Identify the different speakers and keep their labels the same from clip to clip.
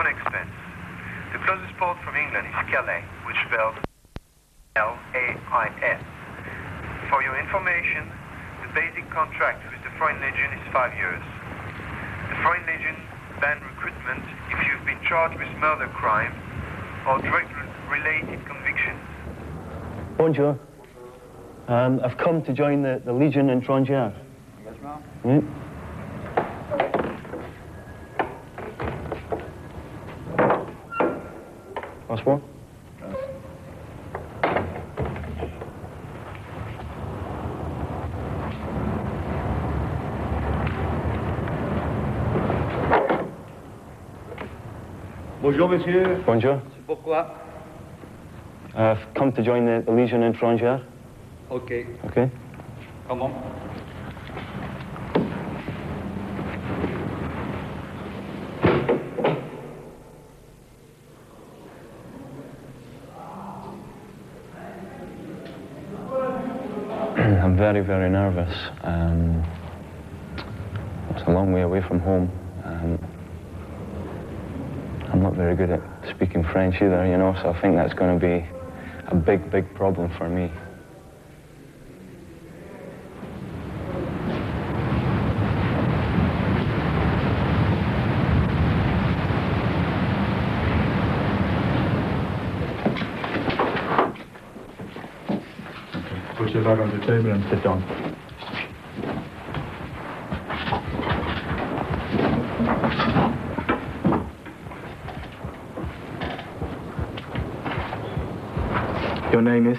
Speaker 1: own expense. The closest port from England is Calais, which spells L-A-I-S. For your information, the basic contract with the Fremdenlegion is 5 years. The Fremdenlegion ban recruitment if you've been charged with murder crime or drug-related convictions.
Speaker 2: Bonjour. I've come to join the Legion in Trondheim. Oui. Passeport?
Speaker 3: Bonjour, monsieur.
Speaker 2: Bonjour.
Speaker 3: C'est pourquoi?
Speaker 2: I've come to join the Legion in Trondheim.
Speaker 3: Ok.
Speaker 2: Okay.
Speaker 3: Comment?
Speaker 2: I'm very, very nervous. It's a long way away from home. I'm not very good at speaking French either, you know, so I think that's going to be a big, big problem for me.
Speaker 3: Put your bag on the table and sit down. Your name is?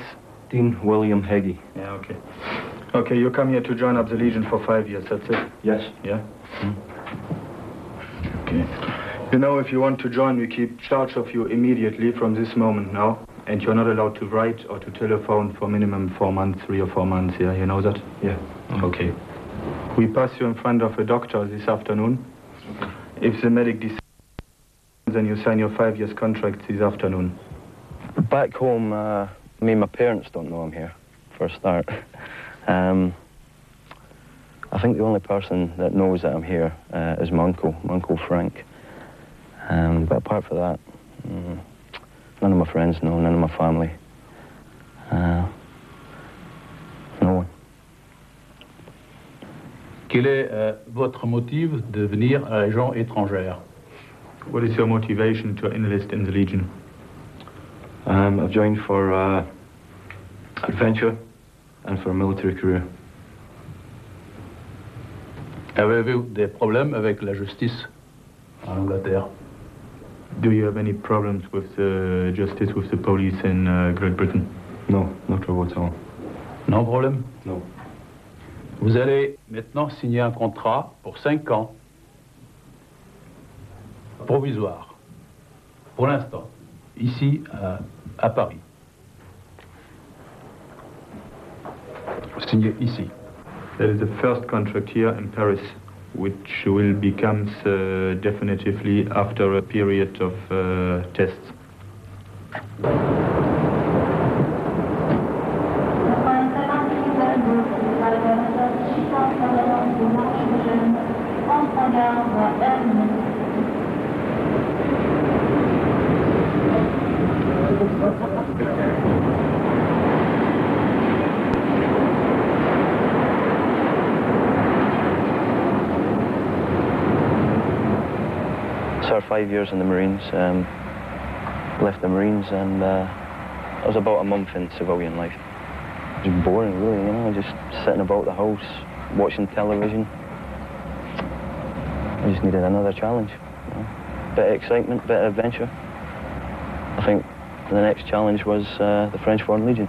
Speaker 2: Dean William Heggie.
Speaker 3: Yeah, okay. Okay, you come here to join up the Legion for 5 years, that's it?
Speaker 2: Yes.
Speaker 3: Yeah? Okay. You know, if you want to join, we keep charge of you immediately from this moment now. And you're not allowed to write or to telephone for minimum 4 months, 3 or 4 months, yeah? You know that?
Speaker 2: Yeah.
Speaker 3: Okay. We pass you in front of a doctor this afternoon. Okay. If the medic decides, then you sign your 5 years contract this afternoon.
Speaker 2: Back home, me and my parents don't know I'm here, for a start. I think the only person that knows that I'm here is my Uncle Frank. But apart from that, none of my friends know, none of my family. No one.
Speaker 4: Quel est votre motif de venir à la Légion étrangère?
Speaker 3: What is your motivation to enlist in the Legion?
Speaker 2: I've joined for adventure and for a military career.
Speaker 4: Avez-vous des problèmes avec la justice en Angleterre?
Speaker 3: Do you have any problems with the justice, with the police in Great Britain?
Speaker 2: No, no trouble at all.
Speaker 4: Non problème?
Speaker 2: No.
Speaker 4: Vous allez maintenant signer un contrat pour 5 ans. Provisoire. Pour l'instant. Ici, à Paris. Signé ici.
Speaker 3: That is the first contract here in Paris, which will become definitively after a period of tests.
Speaker 2: Served 5 years in the Marines, left the Marines, and I was about a month in civilian life. It was boring, really, you know, just sitting about the house, watching television. I just needed another challenge, you know? Bit of excitement, bit of adventure. I think the next challenge was the French Foreign Legion.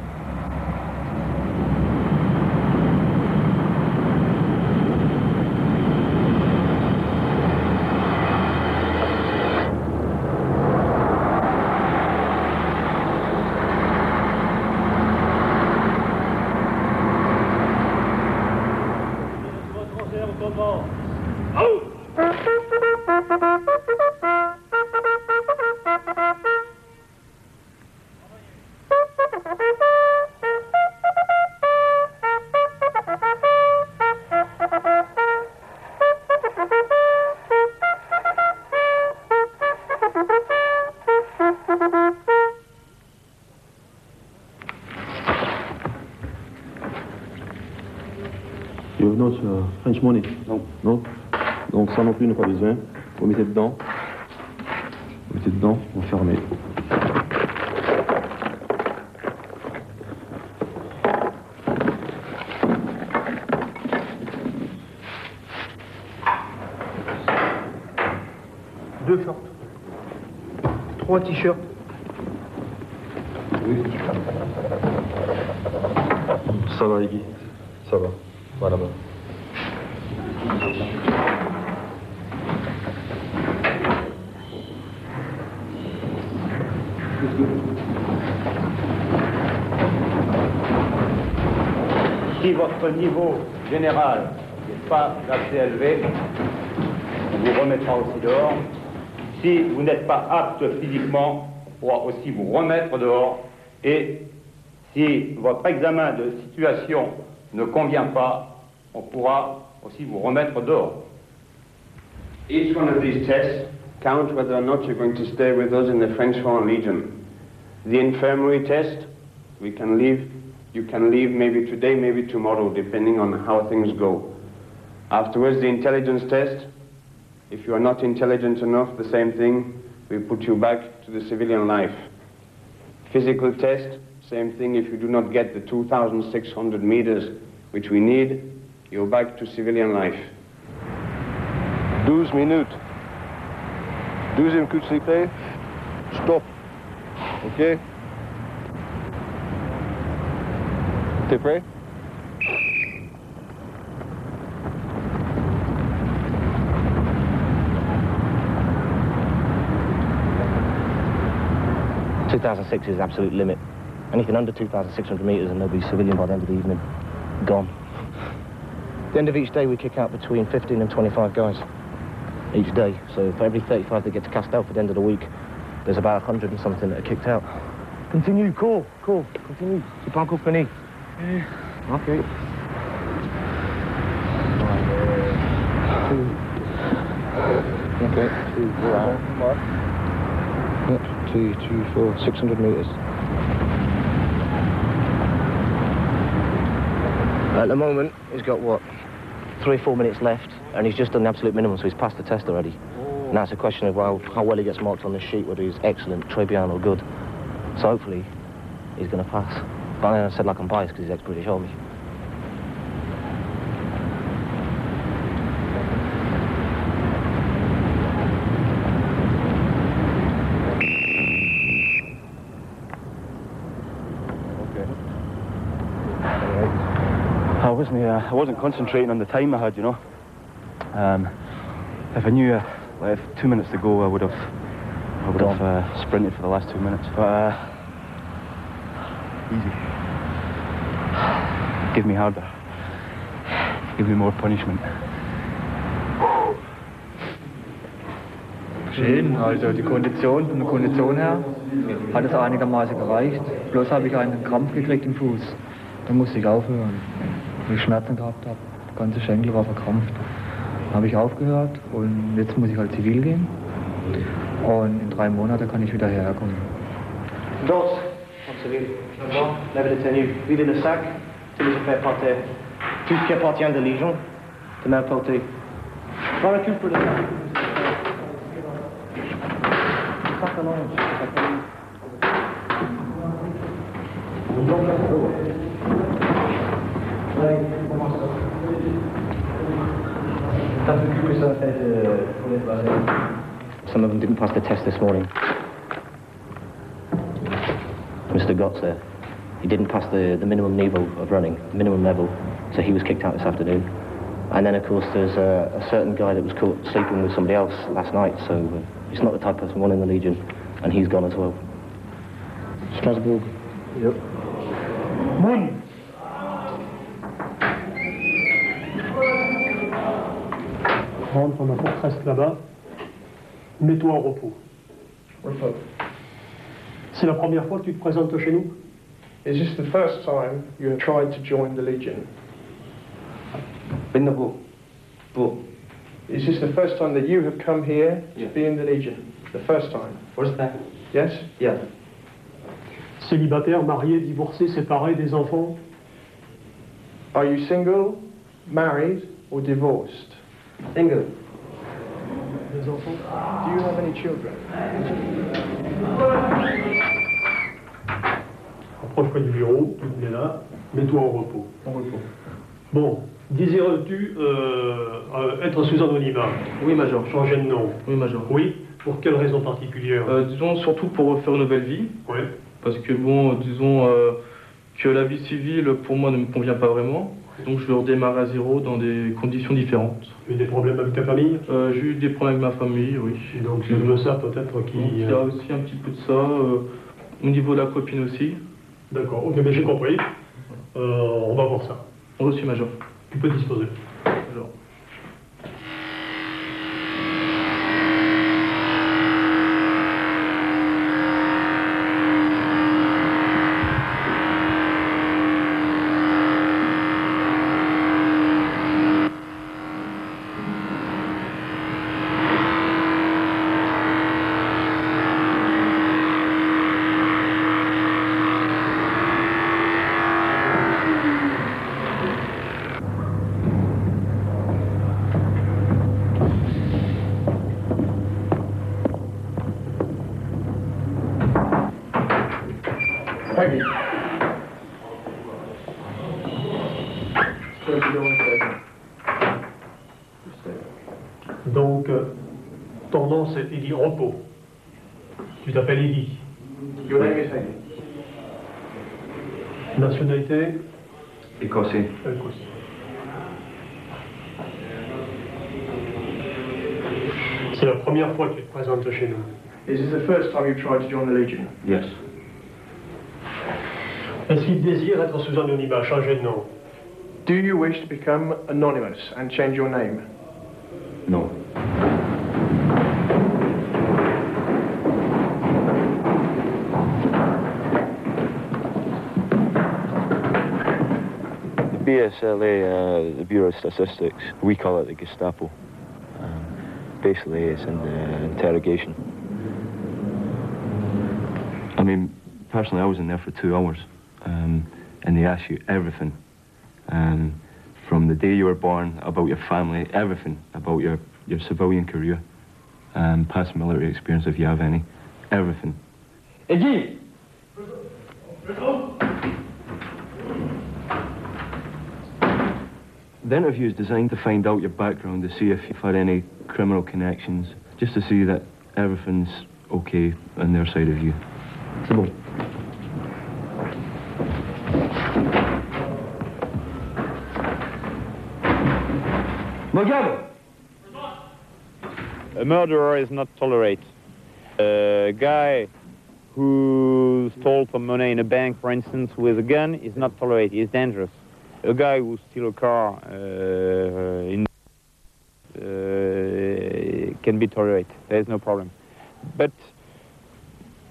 Speaker 5: You have not French money? Non. Non? Donc ça non plus, n'a pas besoin. Vous mettez dedans. Vous mettez dedans, vous fermez.
Speaker 6: Deux shorts. 3 t-shirts.
Speaker 5: Oui. Ça va, Iggy. Ça va. Va là-bas.
Speaker 7: Si votre niveau général n'est pas assez élevé, on vous remettra aussi dehors. Si vous n'êtes pas apte physiquement, on pourra aussi vous remettre dehors. Et si votre examen de situation ne convient pas, on pourra aussi vous remettre dehors. Each one of these tests counts whether or not you're going to stay with us in the French Foreign Legion. The infirmary test, you can leave maybe today, maybe tomorrow, depending on how things go. Afterwards, the intelligence test, if you are not intelligent enough, the same thing, we put you back to the civilian life. Physical test, same thing, if you do not get the 2,600 meters which we need, you're back to civilian life.
Speaker 8: 12 minutes. 12e coup de sifflet. Stop. Ok? T'es prêt?
Speaker 2: ...2006 is the absolute limit. Anything under 2,600 metres and they'll be civilian by the end of the evening. Gone. At the end of each day we kick out between 15 and 25 guys. Each day. So for every 35 that gets cast out for the end of the week, there's about 100 and something that are kicked out. Continue, cool, continue. C'est pas encore fini. Okay. 2. Okay. 2, 2, 4, 600 metres. At the moment, he's got, what, 3 or 4 minutes left, and he's just done the absolute minimum, so he's passed the test already. Now it's a question of how well he gets marked on this sheet, whether he's excellent, très bien, or good. So hopefully, he's going to pass. But I said like I'm biased because he's ex-British Army. I wasn't concentrating on the time I had, you know. If I knew if 2 minutes to go, I would have sprinted for the last 2 minutes. But easy. Give me harder. Give me more punishment.
Speaker 6: Schön, also die Kondition, von der Kondition her hat es einigermaßen gereicht. Bloß habe ich einen Krampf gekriegt im Fuß. Da musste ich aufhören. Weil ich Schmerzen gehabt habe. Der ganze Schenkel war verkrampft. Da habe ich aufgehört und jetzt muss ich halt zivil gehen. Und in 3 Monaten kann ich wieder herkommen.
Speaker 2: Dort, en civil. Never détenu. Vivez le sac, tous les affaires partaient. Tout ce qui appartient de Légion, de n'importe où. Dans la cube pour le sac. Some of them didn't pass the test this morning. Mr. Gott there, he didn't pass the minimum level of running, the minimum level, so he was kicked out this afternoon. And then of course there's a certain guy that was caught sleeping with somebody else last night, so he's not the type of person wanting the Legion, and he's gone as well. Strasbourg.
Speaker 6: Yep. Moon.
Speaker 9: Rentre dans ma porte, reste là-bas. Mets-toi au repos. C'est la première fois que tu te présentes chez nous?
Speaker 10: Is this the first time you have tried to join the Legion? Is this the first time that you have come here to be in the Legion? The first time?
Speaker 2: Where's that?
Speaker 10: Yes?
Speaker 6: Yes.
Speaker 9: Célibataire, marié, divorcé, séparé, des enfants?
Speaker 10: Are you single, married, or divorced?
Speaker 6: Single.
Speaker 9: Des enfants?
Speaker 10: Do you have any children?
Speaker 9: Approche-toi du bureau, tu te mets là, mets-toi en repos.
Speaker 10: En repos.
Speaker 9: Bon, désirais-tu être sous anonymat?
Speaker 11: Oui, Major.
Speaker 9: Changer de nom?
Speaker 11: Oui, Major.
Speaker 9: Oui? Pour quelle raison particulière?
Speaker 11: Disons surtout pour faire une nouvelle vie.
Speaker 9: Oui.
Speaker 11: Parce que bon, disons que la vie civile pour moi ne me convient pas vraiment. Donc je veux redémarrer à zéro dans des conditions différentes.
Speaker 9: Tu as eu des problèmes avec ta famille?
Speaker 11: J'ai eu des problèmes avec ma famille, oui.
Speaker 9: Donc c'est de ça peut-être qui...
Speaker 11: Il y a aussi un petit peu de ça, au niveau de la copine aussi.
Speaker 9: D'accord, ok, mais j'ai compris. On va voir ça.
Speaker 11: Reçu, Major.
Speaker 9: Tu peux disposer.
Speaker 11: Major.
Speaker 9: Donc, ton nom c'est Eddie Repos. Tu t'appelles Eddie.
Speaker 10: Your name is Eddie.
Speaker 9: Nationalité?
Speaker 2: Écossais.
Speaker 9: Écossais. C'est la première fois que tu te présentes chez nous.
Speaker 10: Is this the first time you've tried to join the Legion?
Speaker 2: Yes.
Speaker 9: Est-ce qu'il désire être sous anonymat, changer de nom?
Speaker 10: Do you wish to become anonymous and change your name?
Speaker 2: No. The BSLA, the Bureau of Statistics, we call it the Gestapo. Basically, it's in the interrogation. I mean, personally, I was in there for 2 hours, and they ask you everything. From the day you were born, about your family, everything about your civilian career, past military experience if you have any, everything.
Speaker 6: Eddie!
Speaker 2: The interview is designed to find out your background, to see if you've had any criminal connections, just to see that everything's okay on their side of you.
Speaker 6: C'est bon. Regarde!
Speaker 12: A murderer is not tolerated. A guy who stole some money in a bank, for instance, with a gun is not tolerated. He's dangerous. A guy who steals a car can be tolerated. There's no problem. But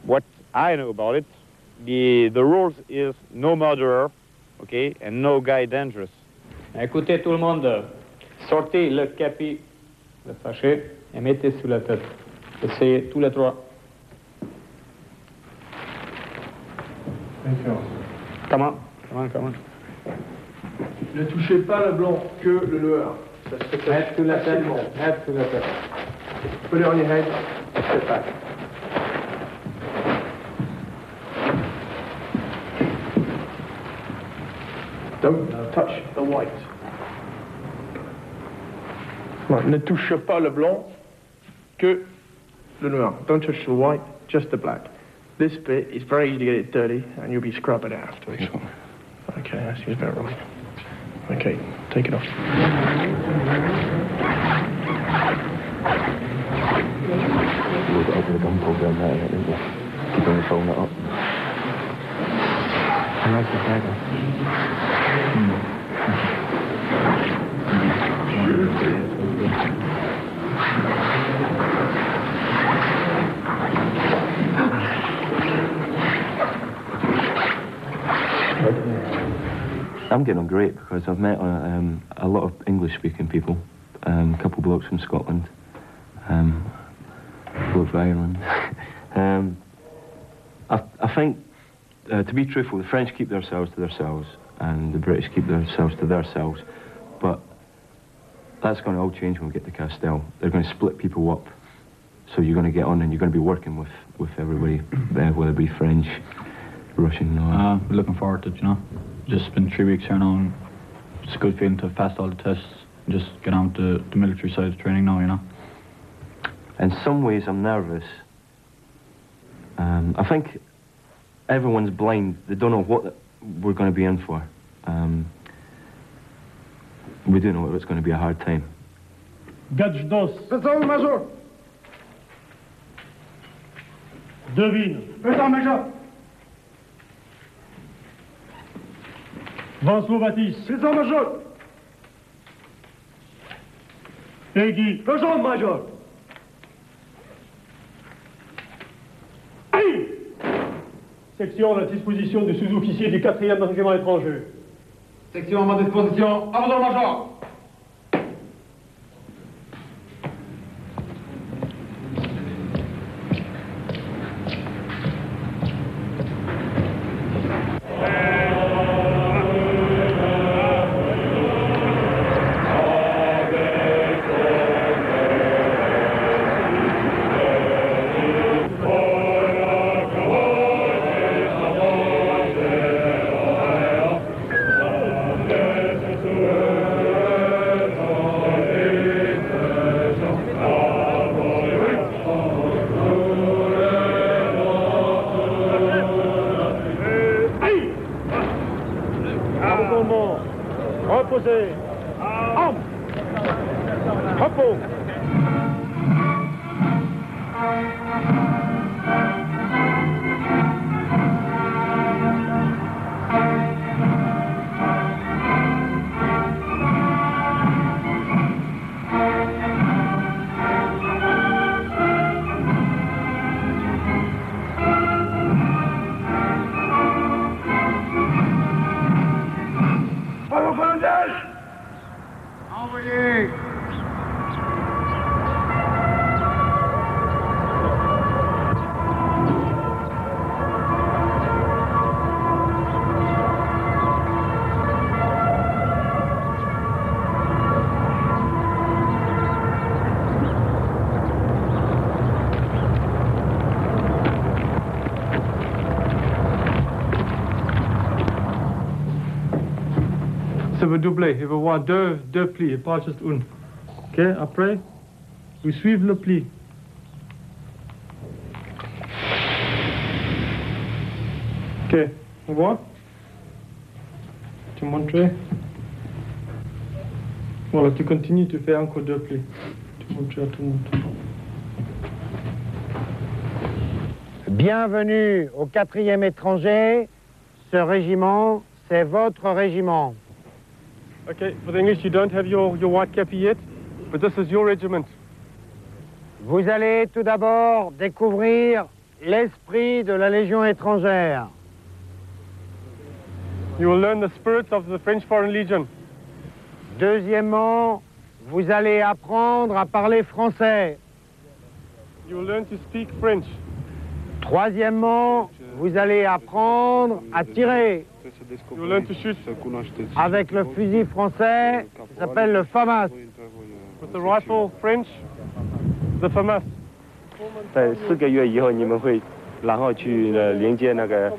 Speaker 12: what I know about it, the rules is no murderer, okay, and no guy dangerous.
Speaker 13: Écoutez tout le monde, sortez le capi, le fâché, et mettez sous la tête. Essayez tous les trois. Comment?
Speaker 10: Ne touchez pas le blanc, que le noir. Ça se fait
Speaker 13: Mettre sous la tête, mettre sous la tête.
Speaker 10: Put it on your head, step back. Don't touch the white. Right, ne touche pas le blanc, que le noir. Don't touch the white, just the black. This bit is very easy to get it dirty, and you'll be scrubbing it afterwards. Okay, that seems about right. Okay, take it off.
Speaker 2: We'll get over the gun program there, didn't we? Keep on following it up. I like the tiger. I'm getting on great because I've met a lot of English-speaking people, a couple of blokes from Scotland, bloke from Ireland. think, to be truthful, the French keep themselves to themselves, and the British keep themselves to themselves. But that's going to all change when we get to Castell. They're going to split people up. So you're going to get on and you're going to be working with everybody, whether it be French, Russian, or...
Speaker 14: looking forward to it, you know. Just been 3 weeks here now, and it's a good feeling to pass all the tests and just get on to the military side of training now, you know.
Speaker 2: In some ways, I'm nervous. I think everyone's blind. They don't know what we're going to be in for. We do know it's going to be a hard time.
Speaker 9: Gage dos.
Speaker 10: Présent, Major.
Speaker 9: Devine.
Speaker 10: Présent, Major.
Speaker 9: Vincent Baptiste.
Speaker 10: Présent, Major.
Speaker 9: Peggy.
Speaker 10: Présent, Major.
Speaker 9: Section à la disposition du sous-officier du 4e régiment étranger.
Speaker 10: Section à ma disposition. À votre Major.
Speaker 9: Reposez. Armes. Repos.
Speaker 11: Ça veut doubler, il va voir deux plis, et pas juste une. Ok, après, vous suivez le pli. Ok, on voit? Tu montres? Voilà, tu continues, tu fais encore 2 plis. Tu montres à tout le monde.
Speaker 15: Bienvenue au 4e étranger. Ce régiment, c'est votre régiment.
Speaker 11: Okay, for the English, you don't have your white kepi yet, but this is your regiment.
Speaker 15: Vous allez tout d'abord découvrir l'esprit de la Légion étrangère.
Speaker 11: You will learn the spirit of the French Foreign Legion.
Speaker 15: Deuxièmement, vous allez apprendre à parler français.
Speaker 11: You will learn to speak French.
Speaker 15: Troisièmement, vous allez apprendre à tirer.
Speaker 11: You will learn to shoot.
Speaker 15: Avec le fusil français, qui s'appelle le FAMAS.
Speaker 11: With the rifle French, the FAMAS.
Speaker 16: 在4个月以后，你们会然后去连接那个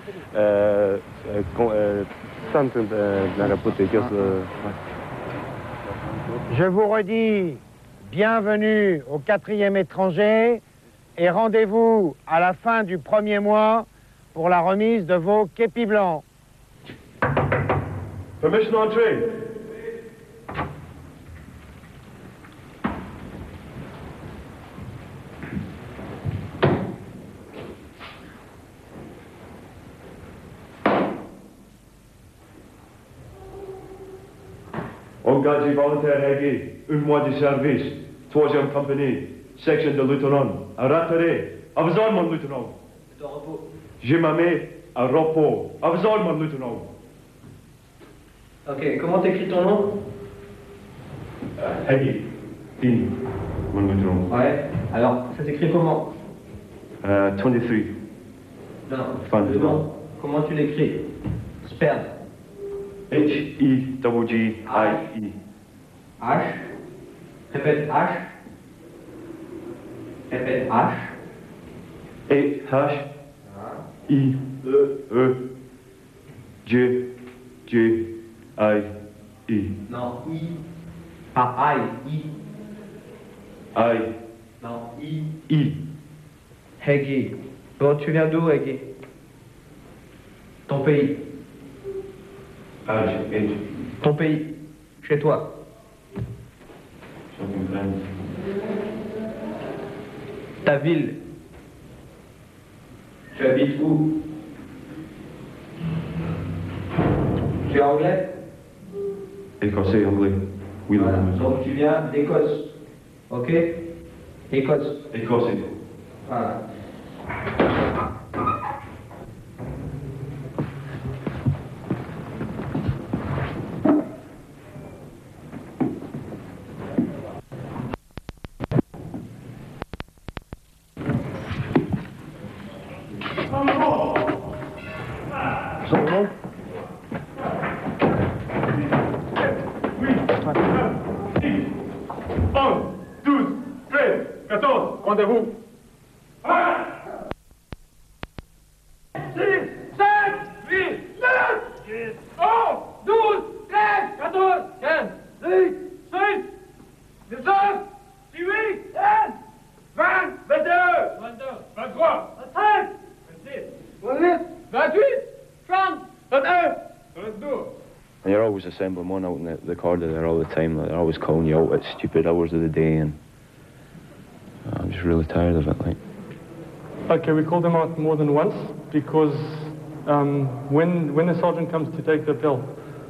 Speaker 16: 上阵的那个部队，就是。
Speaker 15: Je vous redis, bienvenue au 4e étranger et rendez-vous à la fin du 1er mois pour la remise de vos képis blancs.
Speaker 11: Permission entrée.
Speaker 17: Engagé volontaire régulier, 1 mois de service, 3e compagnie, section de lieutenant, à raterer, à besoin mon lieutenant. Je m'amène à repos, à besoin mon lieutenant.
Speaker 6: Ok, comment t'écris ton nom?
Speaker 17: Haggy, Dean, mon lieutenant.
Speaker 6: Ouais, alors ça s'écrit comment?
Speaker 17: 23.
Speaker 13: Non.
Speaker 2: Fin de droit.
Speaker 13: Comment tu l'écris? Sperme.
Speaker 17: H-I-G-G-I-E.
Speaker 13: H. Répète H. Répète H.
Speaker 17: Et H-I-E-E-G-G-I-E.
Speaker 13: Non, I. Pas I, I.
Speaker 17: I.
Speaker 13: Non, I.
Speaker 17: I.
Speaker 13: Heggy. Bon, tu viens d'où, Heggy? Ton pays. Ton pays. Chez toi. Ta ville. Tu habites où? Tu es anglais?
Speaker 17: Écossais, anglais. Oui,
Speaker 13: voilà. Donc tu viens d'Écosse. Ok? Écosse.
Speaker 17: Écossais.
Speaker 13: Voilà.
Speaker 10: Rendez-vous. 6, 7, 8, 9, 10, 11, 12, 13, 14, 15, 16, 17, 19, 18, 20, 22, 23, 25, 26, 28, 30, 31, 32.
Speaker 2: And you're always assembling one out in the corridor there all the time. Like, they're always calling you out at stupid hours of the day, and I'm just really tired of it. Like.
Speaker 11: Okay, we call them out more than once because when the sergeant comes to take the pill,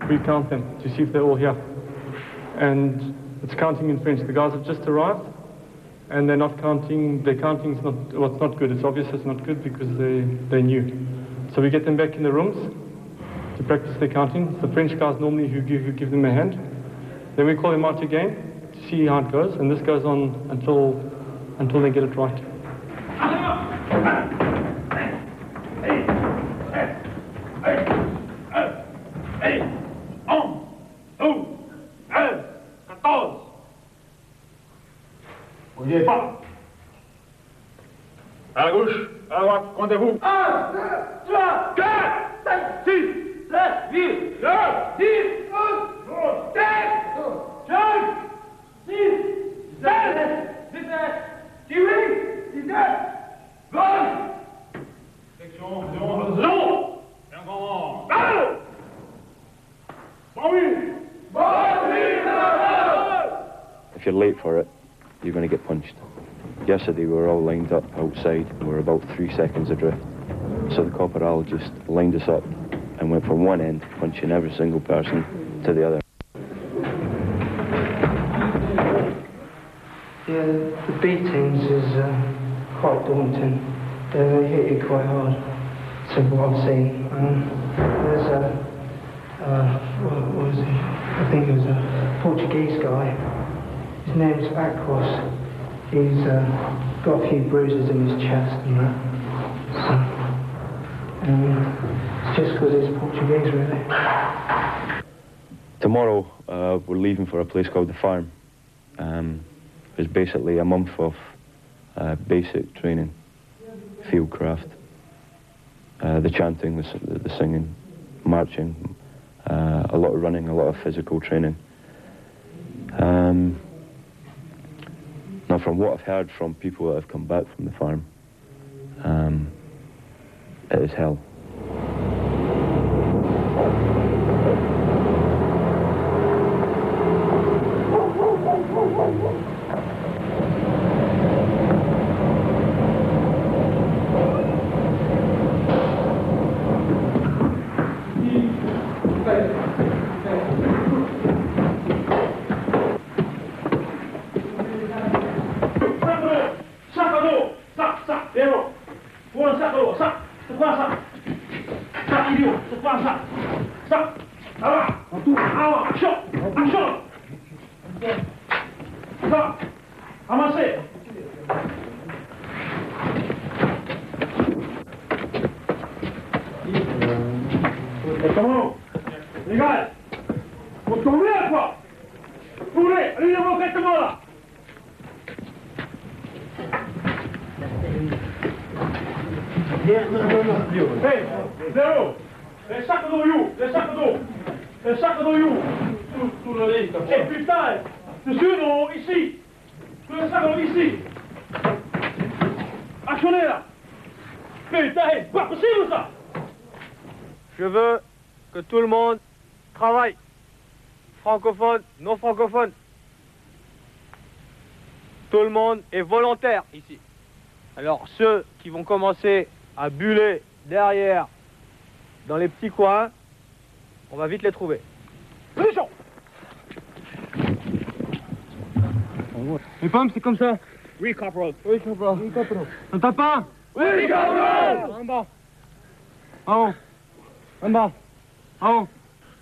Speaker 11: we count them to see if they're all here. And it's counting in French. The guys have just arrived, and they're not counting. Their counting's not. Well, it's not good. It's obvious it's not good because they're new. So we get them back in the rooms to practice their counting. It's the French guys normally who give them a hand. Then we call them out again to see how it goes, and this goes on until they get it right.
Speaker 10: Bougez pas. À la gauche, à la droite, rendez-vous. 1, 2, 3, 4, 5, 6, 7, 8, 9, 10, 11, 12, 13, 14, 15, 16, 17, 18, 19, 20. Section 0. Et encore. Allô. Bon oui. Bon oui.
Speaker 2: If you're late for it, you're going to get punched. Yesterday we were all lined up outside and we were about 3 seconds adrift. So the corporal just lined us up and went from one end, punching every single person, to the other.
Speaker 18: Yeah, the beatings is quite daunting. They hit you quite hard. So what I've seen, there's what was he? I think it was a Portuguese guy. His name's Akos. He's got a few bruises in his chest and that. So, it's just because he's Portuguese, really.
Speaker 2: Tomorrow we're leaving for a place called the Farm. It's basically a month of basic training, field craft, the chanting, the singing, marching, a lot of running, a lot of physical training. Now, from what I've heard from people that have come back from the farm, it is hell.
Speaker 17: Comment? Les gars, vous tournez à quoi? Tournez, allez concrètement là. Hey, zéro. Les sacs d'eau, you. Les sacs d'eau. Les sacs d'eau, you. Tout le lit. Eh putain, dessus, non, ici. Tout le sac d'eau, ici. Actionnez là. Putain, c'est pas possible ça.
Speaker 19: Je veux que tout le monde travaille. Francophone, non francophone. Tout le monde est volontaire ici. Alors ceux qui vont commencer à buller derrière, dans les petits coins, on va vite les trouver. Position. Les pommes, c'est comme ça.
Speaker 17: Oui, corporal.
Speaker 19: Oui, corporal.
Speaker 17: Oui, corporal.
Speaker 19: On tape pas.
Speaker 17: Oui, corporal.
Speaker 19: En bas. En haut. En bas. En haut.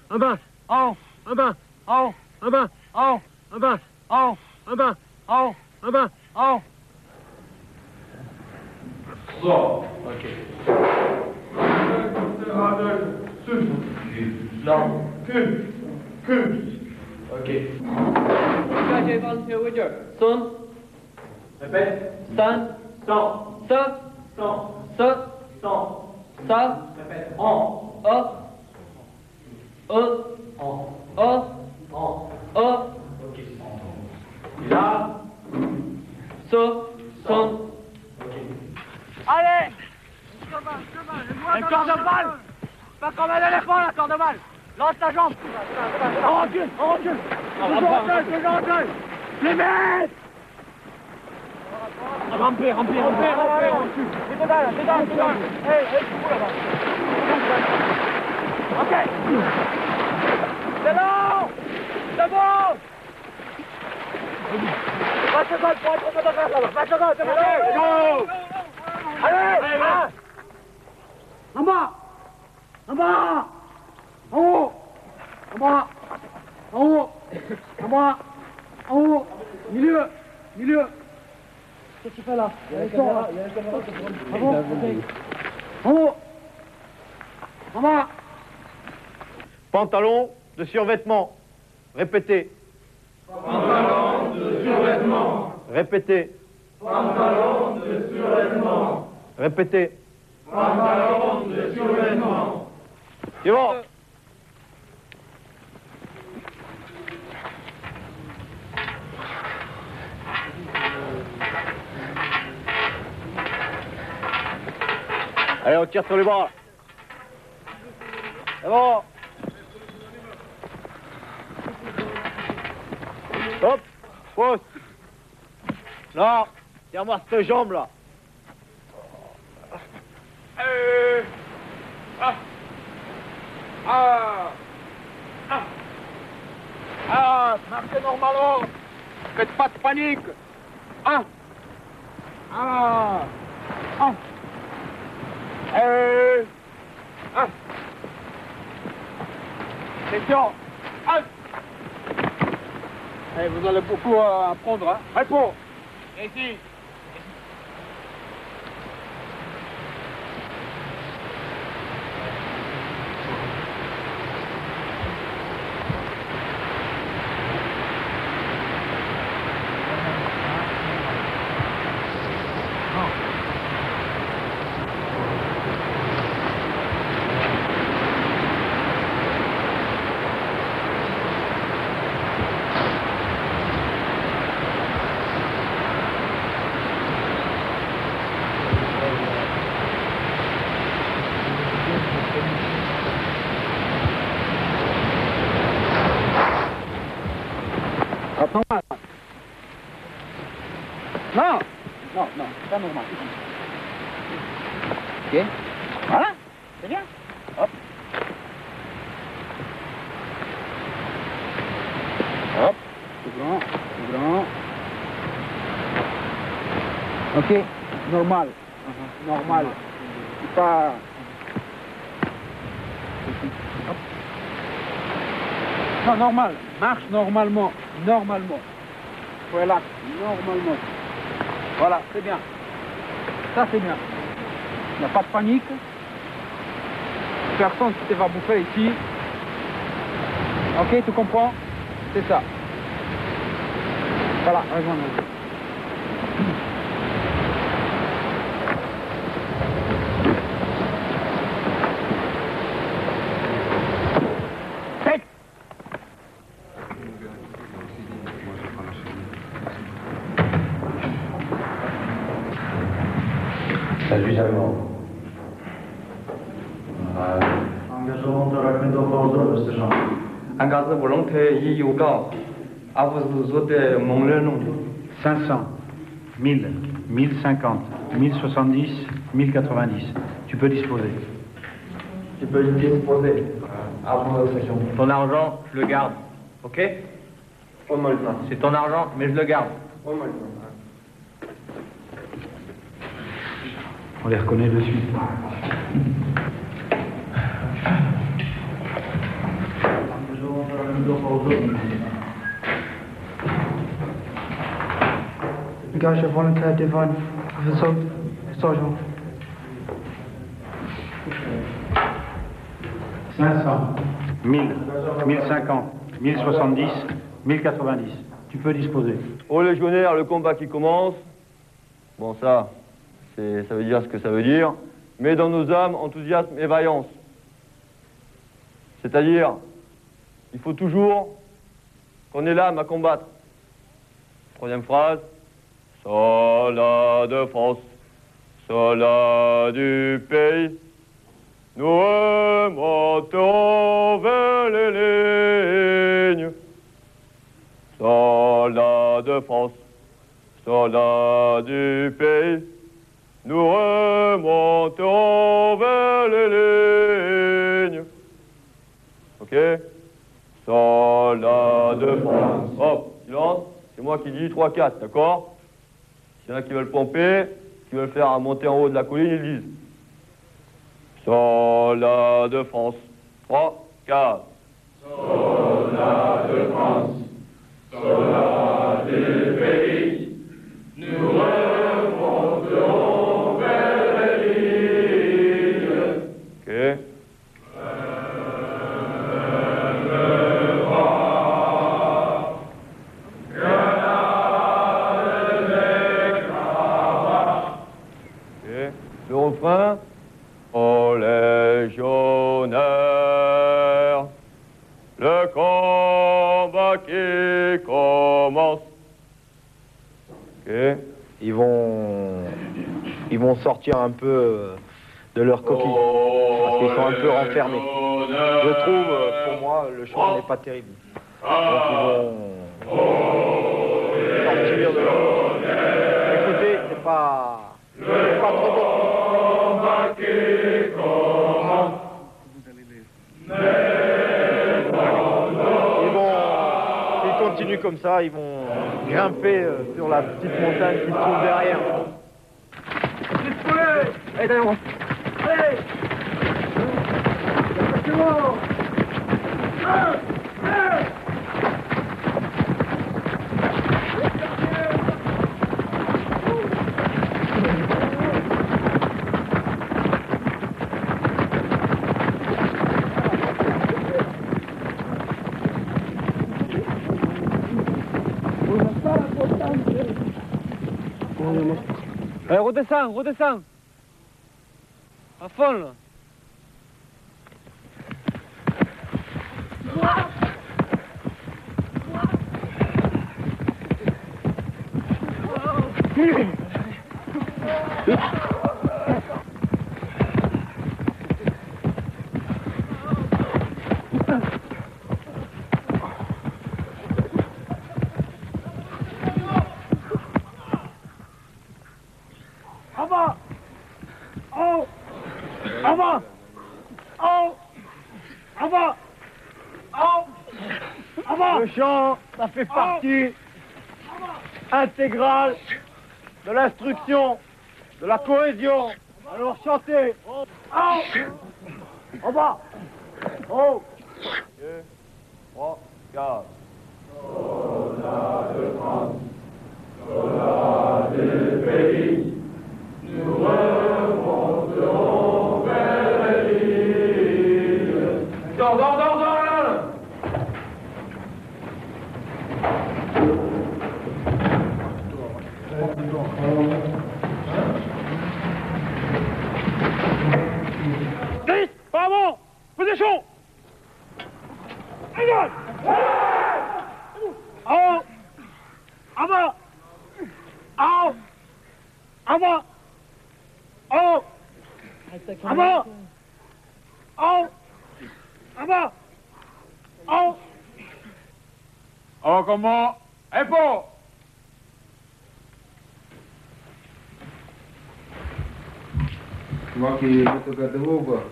Speaker 19: En bas. En haut. En bas. En haut. En bas. En haut. En bas. En haut. En bas. En haut. En bas. En haut.
Speaker 17: So, okay. Okay.
Speaker 19: Engagez volunteer with your son.
Speaker 17: Répète.
Speaker 19: Son.
Speaker 17: Sans.
Speaker 19: Sa.
Speaker 17: Sans.
Speaker 19: Sa.
Speaker 17: Sans.
Speaker 19: Sa.
Speaker 17: Répète. En.
Speaker 19: A. E.
Speaker 17: En.
Speaker 19: A.
Speaker 17: En.
Speaker 19: A.
Speaker 17: Ok. Et là.
Speaker 19: Son. Son.
Speaker 17: Allez!
Speaker 19: Un corps de balle. Pas comme un éléphant, la corps de balle. Lance ta jambe.
Speaker 17: On recule, on recule. Toujours en gueule. Les mecs!
Speaker 19: Ramper.
Speaker 17: C'est total. Hey, tu fous là-bas. Ok. C'est long. C'est bon. 20 secondes pour être au là-bas. 20 secondes, c'est bon. Go. Allez, là. En bas. En bas. En haut. En bas. En haut. En bas. En haut. Milieu. Qu'est-ce que tu fais là? Il y a une caméra. En haut. En bas.
Speaker 19: Pantalon de survêtement. Répétez.
Speaker 17: Pantalon de survêtement.
Speaker 19: Répétez.
Speaker 17: Pantalon de survêtement.
Speaker 19: Répétez.
Speaker 17: Pantalon de survêtement.
Speaker 19: C'est bon. Allez, on tire sur les bras. C'est bon. Hop, pose. Là, tiens-moi cette jambe là.
Speaker 17: Marchez normalement. Faites pas de panique. Question. Vous allez beaucoup apprendre, hein. Réponds. Ici. Normal. Non, pas normal. Ok. Voilà, c'est bien. Hop. Hop. Tout grand. Ok. Normal. Normal. Pas... Hop. Non, normal. Marche normalement. Relax, normalement. Voilà, c'est bien. Ça, c'est bien. Il n'y a pas de panique.
Speaker 20: personne qui te va bouffer ici. Ok, tu comprends? C'est ça. Voilà, rejoins-nous.
Speaker 21: Engagement volontaire iuga a besoin de mon nom.
Speaker 22: 500, 1000, 1050, 1070, 1090. Tu peux disposer.
Speaker 21: Tu peux disposer à vos sessions.
Speaker 22: Ton argent, je le garde. Ok? C'est ton argent, mais je le garde. On les reconnaît de suite.
Speaker 18: Engage volontaire devant sergent.
Speaker 22: 500, 1000, 1050, 1070, 1090. Tu peux disposer.
Speaker 8: Aux légionnaires, le combat qui commence. Bon, ça veut dire ce que ça veut dire. Mais dans nos âmes, enthousiasme et vaillance. C'est-à-dire, il faut toujours qu'on ait l'âme à combattre. Troisième phrase. Soldats de France, soldats du pays, nous remontons vers les lignes. Soldats de France, soldats du pays, nous remontons vers les lignes. Ok? Soldats de France. Hop, silence. C'est moi qui dis 3-4, d'accord? S'il y en a qui veulent pomper, qui veulent faire monter en haut de la colline, ils disent. Soldats de France. 3, 4.
Speaker 23: Soldats de France, soldats du pays, nous remonterons vers les lignes.
Speaker 8: Ok. Le refrain. Ô légionnaires, le combat qui commence. Okay.
Speaker 6: Ils vont sortir un peu de leur coquille, parce qu'ils sont un peu renfermés. Je trouve, pour moi, le chant n'est pas terrible. Donc ils vont sortir de leur coquille. Écoutez, c'est pas très bon. S'ils continuent comme ça, ils vont grimper sur la petite montagne qui se trouve derrière. Allez, derrière moi. Allez. C'est bon. Allez, redescends. À fond, là. Le chant, ça fait partie intégrale de l'instruction, de la cohésion. Alors chantez. En bas.
Speaker 8: 2, 3, 4.
Speaker 23: Soldats de France, soldats du pays, nous remonterons vers les lignes.
Speaker 19: Bravo! Position! Engage! En avant! En avant! En avant! En avant! En comment? Info!
Speaker 22: Moi qui me toque de vous, quoi.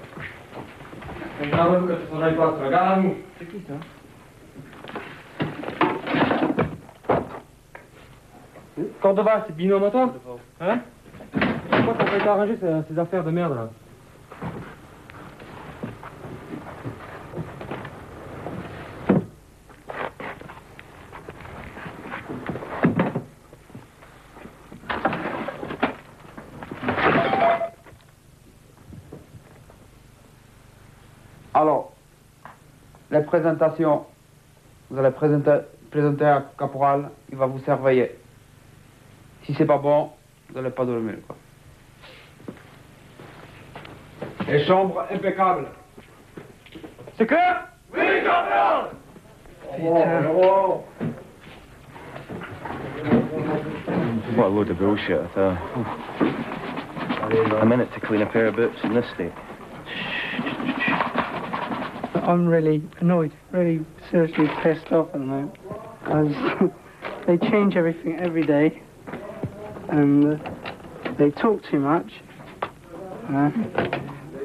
Speaker 22: Regarde que tu travailles pas, regarde-nous. C'est qui ça?
Speaker 11: Cordova, c'est binôme à toi? Hein? Pourquoi t'as pas été arrangé ces affaires de merde là?
Speaker 22: Alors, les présentations, vous allez présenter un caporal, il va vous surveiller. Si c'est pas bon, vous n'allez pas dormir, quoi. Les chambres impeccables. C'est clair? Oui, caporal!
Speaker 2: What a load of bullshit, I tell you. A minute to clean a pair of boots in this state.
Speaker 18: I'm really annoyed, really seriously pissed off at the moment, because they change everything every day, and they talk too much.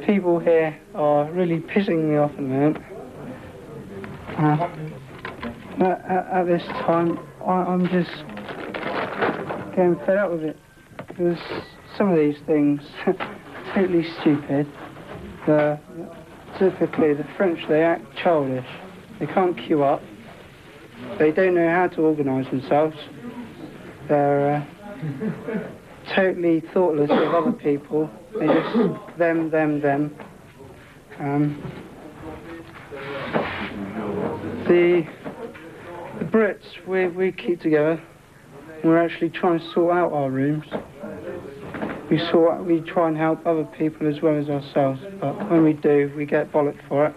Speaker 18: People here are really pissing me off at the moment. At this time, I'm just getting fed up with it, because some of these things are totally stupid. Typically, the French, they act childish. They can't queue up. They don't know how to organise themselves. They're totally thoughtless of other people. They just them. The Brits, we keep together. We're actually trying to sort out our rooms. We try and help other people as well as ourselves, but when we do, we get bollocked for it.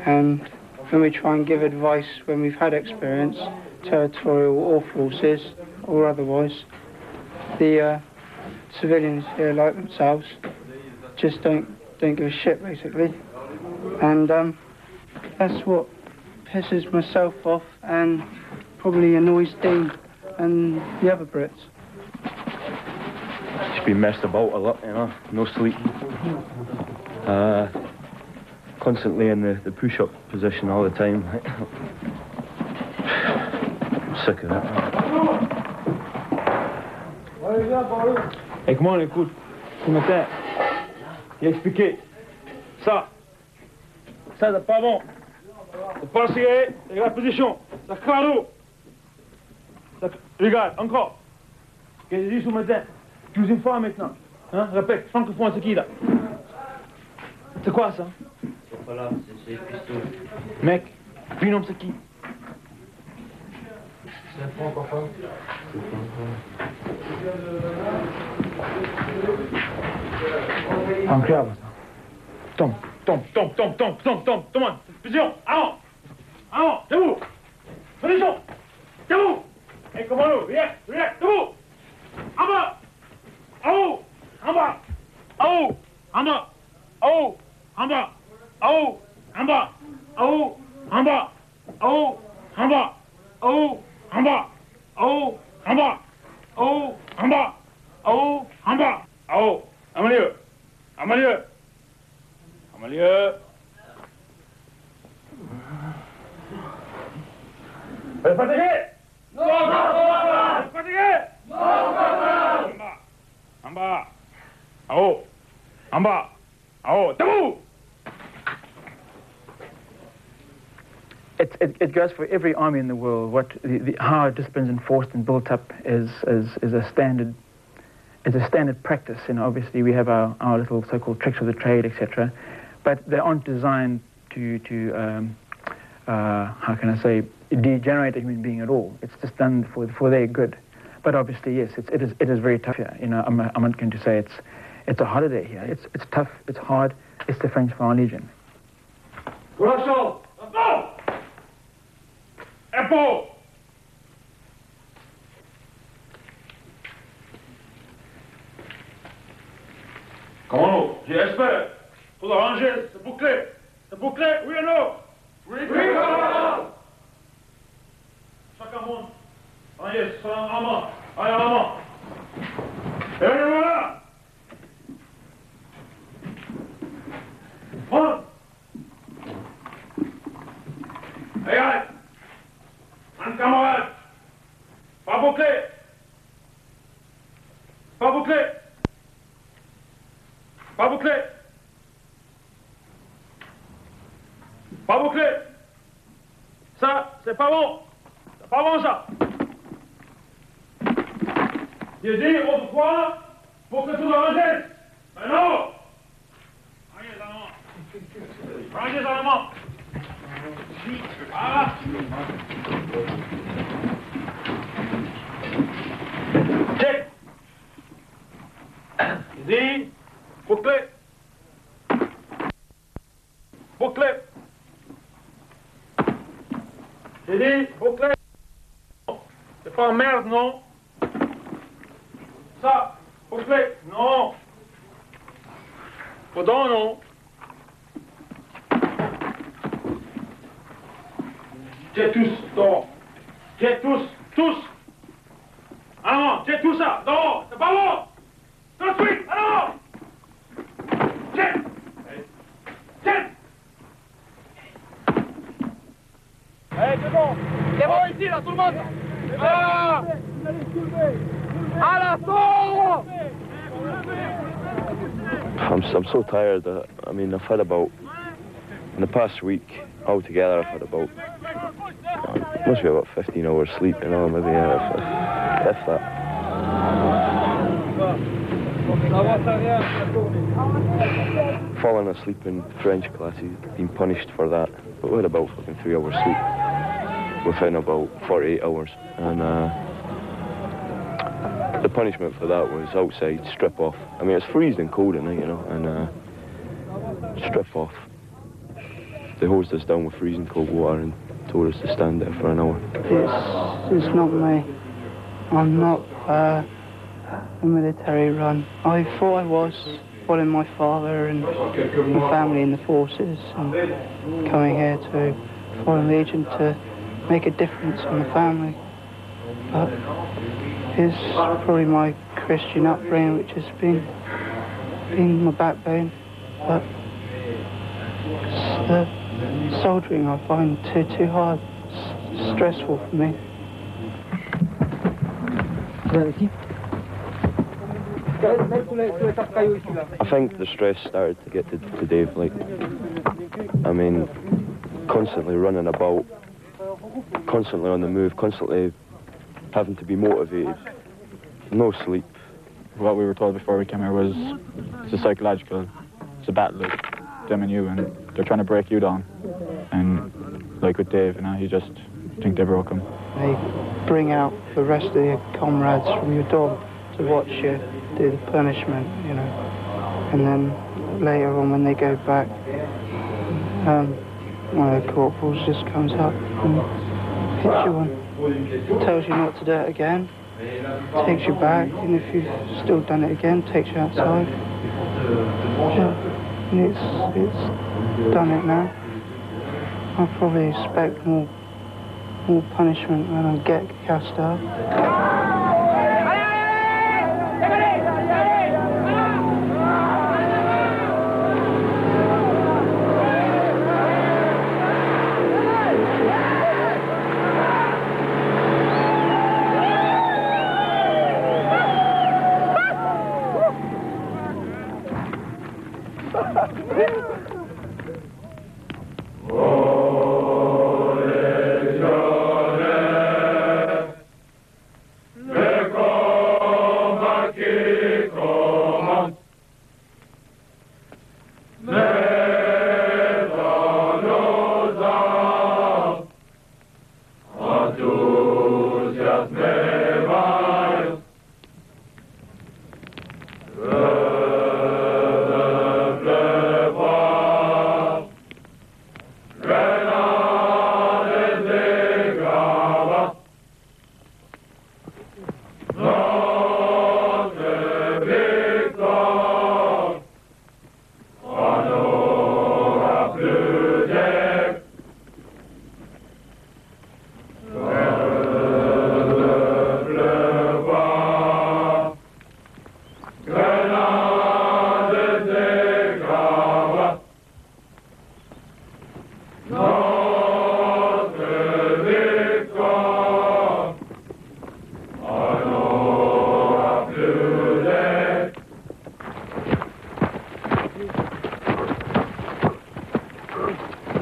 Speaker 18: And when we try and give advice when we've had experience, territorial or forces or otherwise, the civilians here, like themselves, just don't give a shit, basically. And that's what pisses myself off and probably annoys Dean and the other Brits.
Speaker 2: Just been messed about a lot, you know, no sleep. Constantly in the push-up position all the time. I'm sick of it.
Speaker 10: Hey, comment on écoute? Ce matin, il a expliqué. Ça, c'est pas bon. C'est pas la cigarette, regarde la position. Ça craint. Regarde, encore. Qu'est-ce que j'ai dit ce matin? 12e fois maintenant. Hein? Répète, francophone, c'est qui là? C'est quoi ça?
Speaker 22: C'est pas là, c'est les pistolets.
Speaker 10: Mec, binôme, c'est qui?
Speaker 22: C'est un francophone.
Speaker 10: Incroyable ça. Tombe. Position, allons, debout. Position, debout. Et commando, viens, debout. En bas. En haut, en bas. En haut, en bas. En haut, en bas. En haut, en bas. En haut, en bas. En haut, en bas. En haut, en bas. En haut, en bas. En haut, en bas. En haut, en bas. En haut, en milieu. En milieu. En milieu. Vous êtes fatigué? Non, vous êtes fatigué? Non, en bas. En haut. En bas. En haut. Debout.
Speaker 1: It goes for every army in the world. What how discipline's enforced and built up is a standard practice. And obviously we have our little so-called tricks of the trade, etc. But they aren't designed how can I say, degenerate a human being at all. It's just done for their good. But obviously, yes, it is very tough here. You know, I'm not going to say it's a holiday here. It's tough. It's hard. It's the French Foreign Legion.
Speaker 17: Corazon, no! Epaule! Commando, j'espère. Tout arrangé, c'est bouclé. C'est bouclé, oui ou non? Oui, commandant. Chacun monte. Allez, en main. Allez, en main. Et voilà. Monte. Allez, un camarade. Pas bouclé. Pas bouclé. Pas bouclé. Pas bouclé. Ça, c'est pas bon. C'est pas bon, ça. J'ai dit autrefois pour que tout arrange. Maintenant. Rangez en amont. Rangez en amont. Voilà. Check. J'ai dit bouclé. Bouclé. J'ai dit bouclé. C'est pas merde, non. Ça, bouclé. Non. Pardon, non. J'ai tous, dehors. J'ai tous. Ah non, j'ai tout ça, dehors. C'est pas bon. Tout de suite, alors. J'ai.
Speaker 19: Allez, c'est bon. C'est bon ici, là, tout le monde. Ah, à l'assaut.
Speaker 2: I'm so tired that, I mean, I've had about, in the past week, altogether, I've had about, must be about 15 hours sleep, you know, maybe, if that. Falling asleep in French classes, being punished for that, but we had about fucking 3 hours sleep within about 48 hours, and the punishment for that was outside, strip off. I mean, it's freezing cold at night, you know, and strip off. They hosed us down with freezing cold water and told us to stand there for an hour.
Speaker 18: It's not me. I'm not a military run. I thought I was, following my father and my family in the forces, and coming here to Foreign Legion to make a difference in the family. But it's probably my Christian upbringing which has been my backbone. But it's the soldiering I find too hard, stressful for me.
Speaker 2: I think the stress started to get to Dave, like, I mean, constantly running about, constantly on the move, constantly having to be motivated, no sleep.
Speaker 14: What we were told before we came here was it's a psychological, it's a battle with them and you, and they're trying to break you down. And like with Dave, you know, you just think they broke him.
Speaker 18: They bring out the rest of your comrades from your dog to watch you do the punishment, you know. And then later on when they go back, one of the corporals just comes up and hits you one. Tells you not to do it again, takes you back, and if you've still done it again, takes you outside. Yeah, and it's done it now. I probably expect more punishment when I get cast out.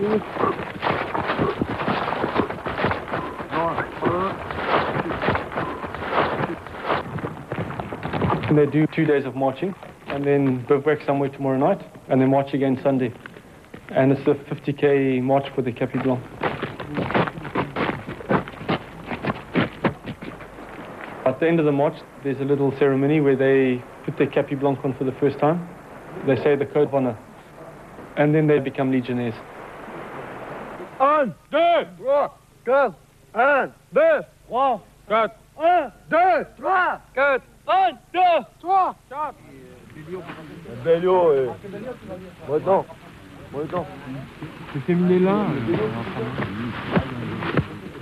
Speaker 11: And they do 2 days of marching, and then bivouac somewhere tomorrow night, and then march again Sunday. And it's a 50k march for the Capi Blanc. At the end of the march, there's a little ceremony where they put their Capi Blanc on for the first time. They say the code of honor, and then they become legionnaires.
Speaker 19: 1, 2, 3, 4, 1, 2, 3, 4, 1, 2, 3, 4, 1, 2, 3, 4.
Speaker 8: Bello, maintenant.
Speaker 11: C'est terminé là.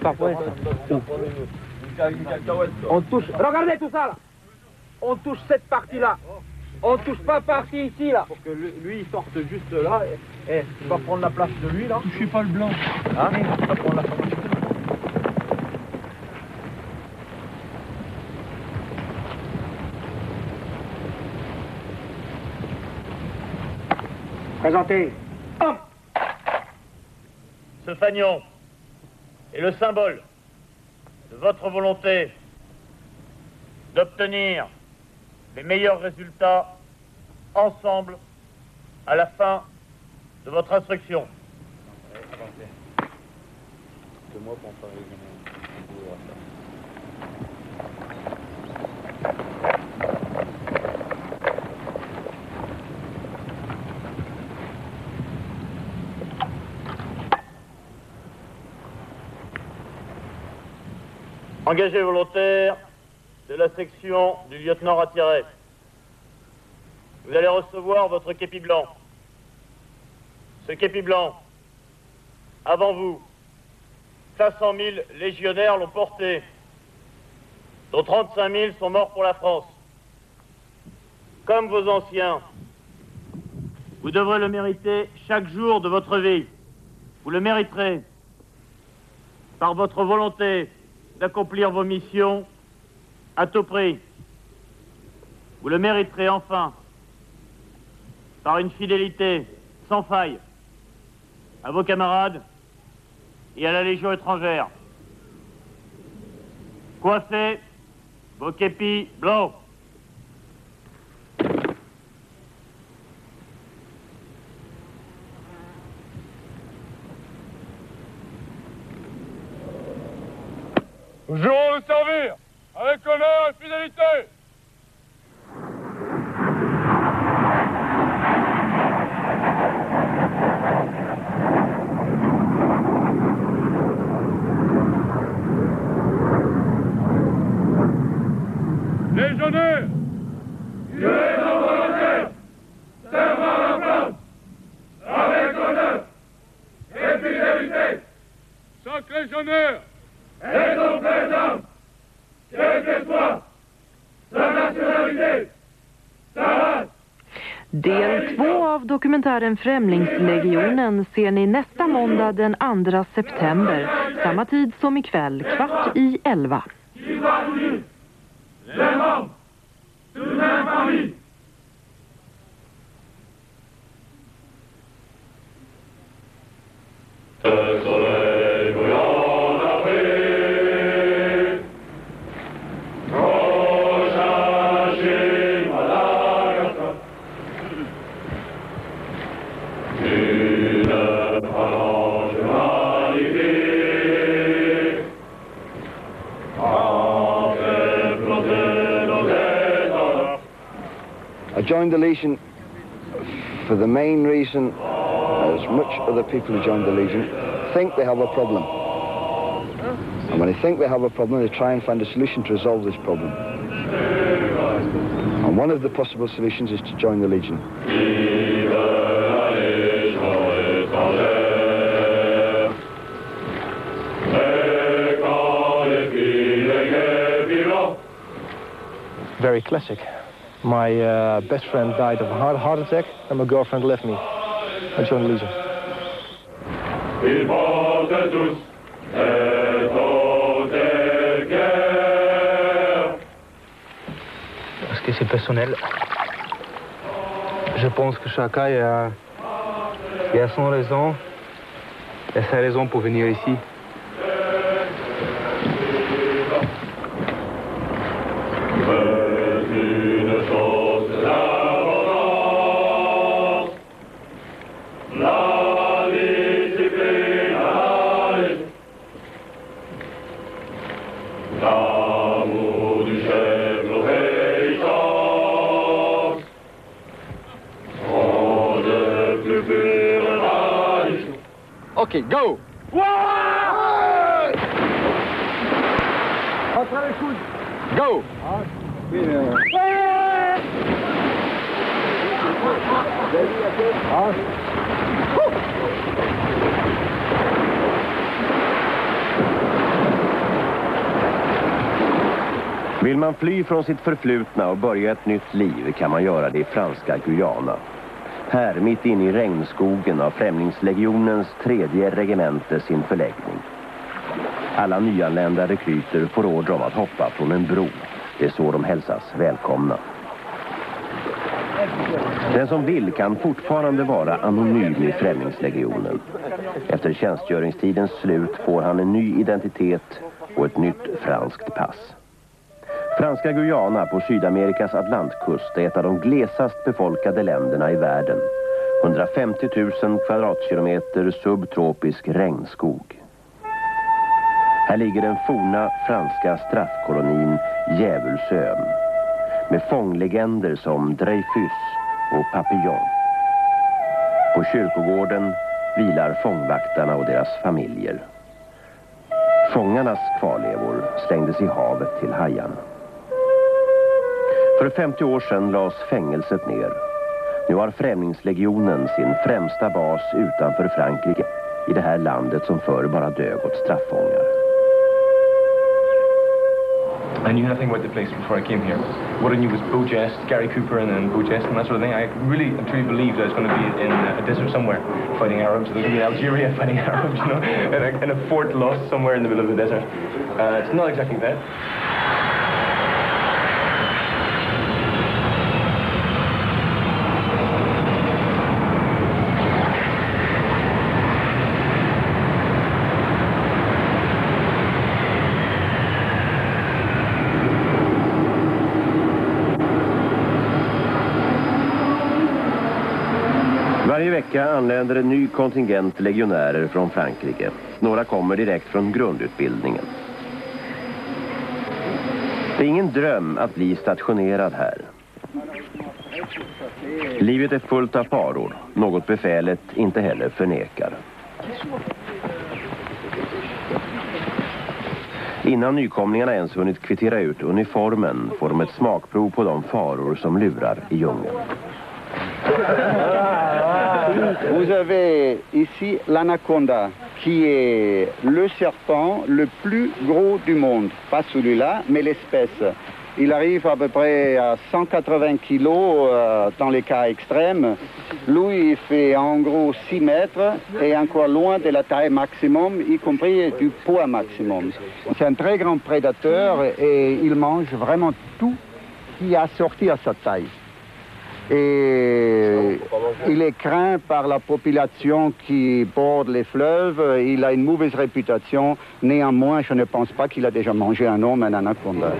Speaker 19: Parfait. On touche. Regardez tout ça là. On touche cette partie-là. On touche pas partie ici là. Pour que lui il sorte juste là et il va prendre la place de lui là.
Speaker 11: Touchez pas le blanc.
Speaker 19: Hein? Il va prendre la place. Présentez.
Speaker 7: Ce fanion est le symbole de votre volonté d'obtenir les meilleurs résultats ensemble à la fin de votre instruction. Engagé volontaire de la section du lieutenant Ratiré. Vous allez recevoir votre képi blanc. Ce képi blanc, avant vous, 500 000 légionnaires l'ont porté, dont 35 000 sont morts pour la France. Comme vos anciens, vous devrez le mériter chaque jour de votre vie. Vous le mériterez par votre volonté d'accomplir vos missions à tout prix. Vous le mériterez enfin par une fidélité sans faille à vos camarades et à la Légion étrangère. Coiffez vos képis blancs.
Speaker 19: Nous jurons le servir avec honneur et fidélité. Légionnaires,
Speaker 23: Dieu est en volontaire, servant la France, avec honneur et fidélité.
Speaker 19: Chaque légionnaire
Speaker 23: Et son présent, quelle que soit sa nationalité, sa race.
Speaker 3: Del 2 av dokumentären Fremdenlegionen ser ni nästa måndag den 2 september, samma tid som ikväll, 22:15.
Speaker 23: Les membres d'une infamie. Le soleil brûlant d'Afrique, prochain chez Madagascar, une phalange magnifique,
Speaker 4: I joined the Legion for the main reason, as much other people who join the Legion think they have a problem. And when they think they have a problem, they try and find a solution to resolve this problem. And one of the possible solutions is to join the Legion.
Speaker 10: Very classic. My best friend died of a heart attack and my girlfriend left me. I joined the Legion.
Speaker 23: Ils portent tous les taux de guerre.
Speaker 6: Parce que c'est personnel. Je pense que chacun a son raison
Speaker 5: la seule raison pour venir ici.
Speaker 19: Okay, go! Go!
Speaker 9: Vill man fly från sitt förflutna och börja ett nytt liv kan man göra det i franska Guyana. Här, mitt inne i regnskogen, har Fremdenlegionens 3:e regemente sin förläggning. Alla nyanlända rekryter får order om att hoppa från en bro. Det är så de hälsas välkomna. Den som vill kan fortfarande vara anonym i Fremdenlegionen. Efter tjänstgöringstidens slut får han en ny identitet och ett nytt franskt pass. Franska Guyana på Sydamerikas Atlantkust är ett av de glesast befolkade länderna i världen. 150 000 kvadratkilometer subtropisk regnskog. Här ligger den forna franska straffkolonin Djävulsön med fånglegender som Dreyfus och Papillon. På kyrkogården vilar fångvaktarna och deras familjer. Fångarnas kvarlevor slängdes i havet till hajarna. För 50 år sedan lades fängelset ner. Nu har Fremdenlegionen sin främsta bas utanför Frankrike, i det här landet som förr bara dög åt straffångar.
Speaker 12: I knew nothing about the place before I came here. What I knew was Bojest, Gary Cooper and Bojest and that sort of thing. I really and truly believed I was going to be in a desert somewhere fighting Arabs. I was going to be in Algeria fighting Arabs, you know, in a fort lost somewhere in the middle of the desert. It's not exactly that.
Speaker 9: Varje vecka anländer en ny kontingent legionärer från Frankrike. Några kommer direkt från grundutbildningen. Det är ingen dröm att bli stationerad här. Livet är fullt av faror, något befälet inte heller förnekar. Innan nykomlingarna ens hunnit kvittera ut uniformen får de ett smakprov på de faror som lurar i djungeln.
Speaker 24: Vous avez ici l'anaconda, qui est le serpent le plus gros du monde. Pas celui-là, mais l'espèce. Il arrive à peu près à 180 kilos dans les cas extrêmes. Lui, il fait en gros 6 mètres et encore loin de la taille maximum, y compris du poids maximum. C'est un très grand prédateur et il mange vraiment tout qui a sorti à sa taille. Et il est craint par la population qui borde les fleuves. Il a une mauvaise réputation. Néanmoins, je ne pense pas qu'il a déjà mangé un homme, un anaconda.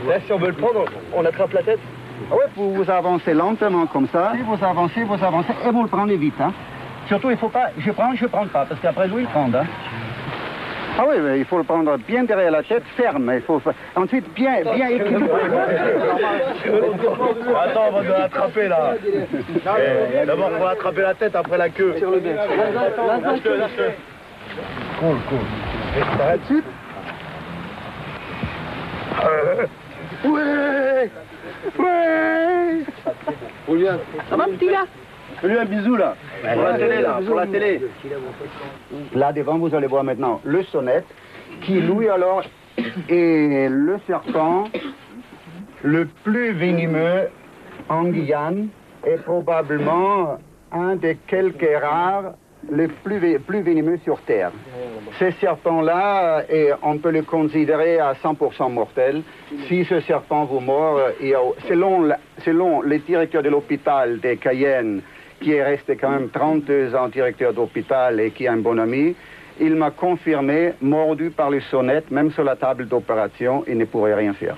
Speaker 12: Là, si on veut le prendre, on attrape la tête.
Speaker 24: Ah ouais, vous avancez lentement comme ça. Si vous avancez et vous le prenez vite. Hein. Surtout, il faut pas, je prends pas, parce qu'après lui, il prend. Hein. Ah oui, mais il faut le prendre bien derrière la tête, ferme. Il faut ensuite bien équilibré.
Speaker 12: Attends, on va l'attraper là. D'abord, on va attraper la tête, après la queue. Lâche-le.
Speaker 24: Cool.
Speaker 12: T'arrêtes tout de suite.
Speaker 24: Ouais.
Speaker 12: Julien,
Speaker 24: ça va, petit gars?
Speaker 12: fais-lui un bisou là. Pour la télé là, pour la télé.
Speaker 24: Là devant, vous allez voir maintenant le sonnette, qui lui alors est le serpent le plus venimeux en Guyane et probablement un des quelques rares les plus venimeux sur Terre. Ces serpents-là, on peut le considérer à 100% mortel. Si ce serpent vous mord, selon le directeur de l'hôpital de Cayenne, qui est resté quand même 32 ans directeur d'hôpital et qui a un bon ami, il m'a confirmé, mordu par les sonnettes, même sur la table d'opération, il ne pourrait rien faire.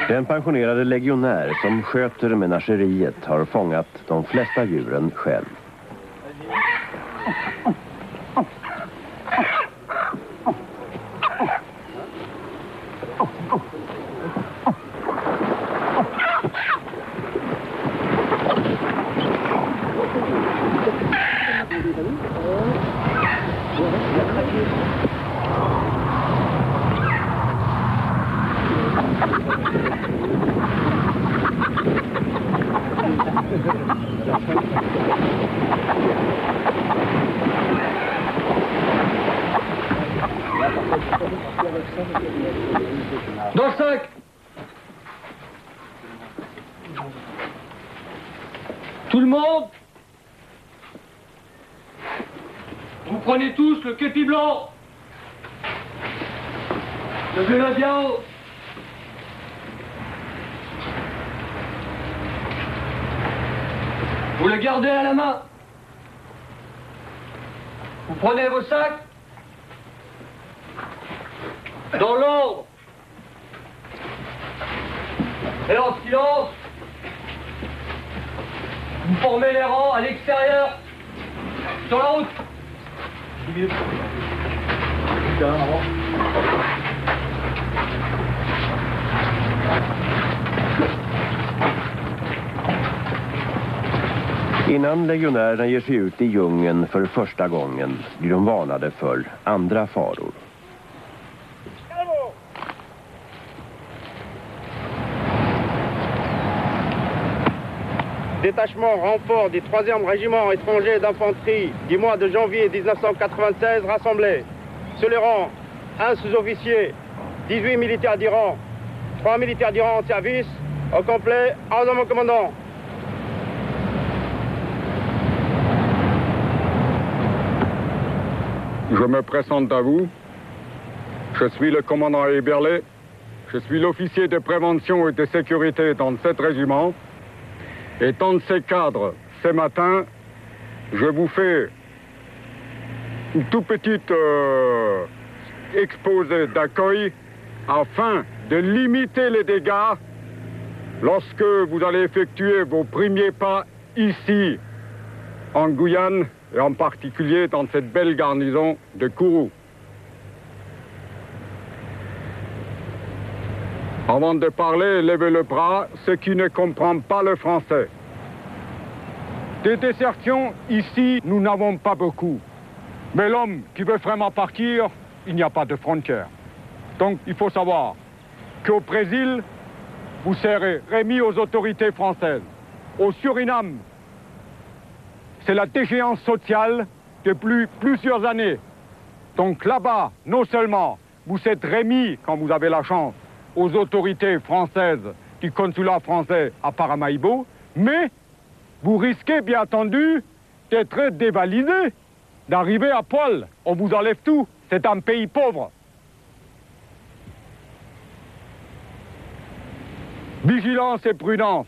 Speaker 9: Den pensionerade legionär som sköter menageriet har fångat de flesta djuren själv.
Speaker 19: Dans 5. Tout le monde. Vous prenez tous le képi blanc. Levez-le bien haut. Vous le gardez à la main. Vous prenez vos sacs. Dans l'ordre. Et en silence, vous formez les rangs à l'extérieur, sur la route.
Speaker 9: Innan legionärerna ger sig ut i djungeln för första gången blir de varnade för andra faror.
Speaker 5: Détachement renfort du 3e régiment étranger d'infanterie du mois de janvier 1996 rassemblé. Sur les rangs, 1 sous-officier, 18 militaires d'Iran, 3 militaires d'Iran en service, au complet, ordre mon commandant.
Speaker 13: Je me présente à vous. Je suis le commandant Eberle. Je suis l'officier de prévention et de sécurité dans 7 régiments. Et dans ces cadres, ce matin, je vous fais une toute petite exposé d'accueil afin de limiter les dégâts lorsque vous allez effectuer vos premiers pas ici, en Guyane, et en particulier dans cette belle garnison de Kourou. Avant de parler, levez le bras, ceux qui ne comprennent pas le français. Des désertions, ici, nous n'avons pas beaucoup. Mais l'homme qui veut vraiment partir, il n'y a pas de frontières. Donc, il faut savoir qu'au Brésil, vous serez remis aux autorités françaises. Au Suriname, c'est la déchéance sociale depuis plusieurs années. Donc là-bas, non seulement vous êtes remis, quand vous avez la chance, aux autorités françaises du consulat français à Paramaribo, mais vous risquez bien entendu d'être dévalisé, d'arriver à poil. On vous enlève tout. C'est un pays pauvre. Vigilance et prudence.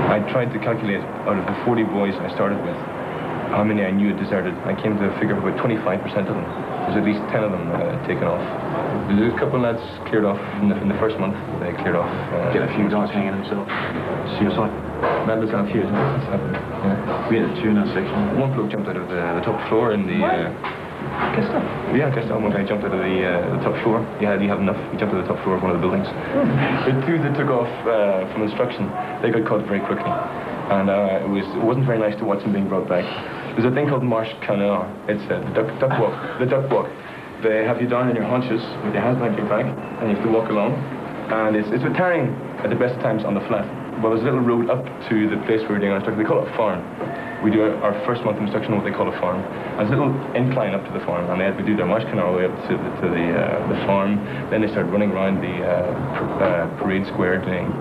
Speaker 12: I tried to calculate out of the 40 boys I started with, how many I knew had deserted. I came to a figure of about 25% of them. There's at least 10 of them taken off. There's a couple of lads cleared off in the first month. They cleared off.
Speaker 15: Get a few guys hanging themselves. Suicide.
Speaker 12: Man, there's a few. It's happened. Yeah.
Speaker 15: We had 2 in our section.
Speaker 12: One bloke jumped out of the top floor in the... Gast? Yeah, Gast. One guy jumped out of the top floor. Yeah, he had enough. He jumped out of the top floor of one of the buildings. The 2 that took off from instruction, they got caught very quickly. And it wasn't very nice to watch them being brought back. There's a thing called marche canard. It's the duck walk. The duck walk. They have you down on your haunches with your hands behind your back, and you have to walk along. And it's with tarrying at the best times on the flat. Well, there's a little road up to the place where we're doing our instruction. They call it a farm. We do our first month of instruction on what they call a farm. And there's a little incline up to the farm, and we do their marche canard all the way up to the farm. Then they start running around the parade square doing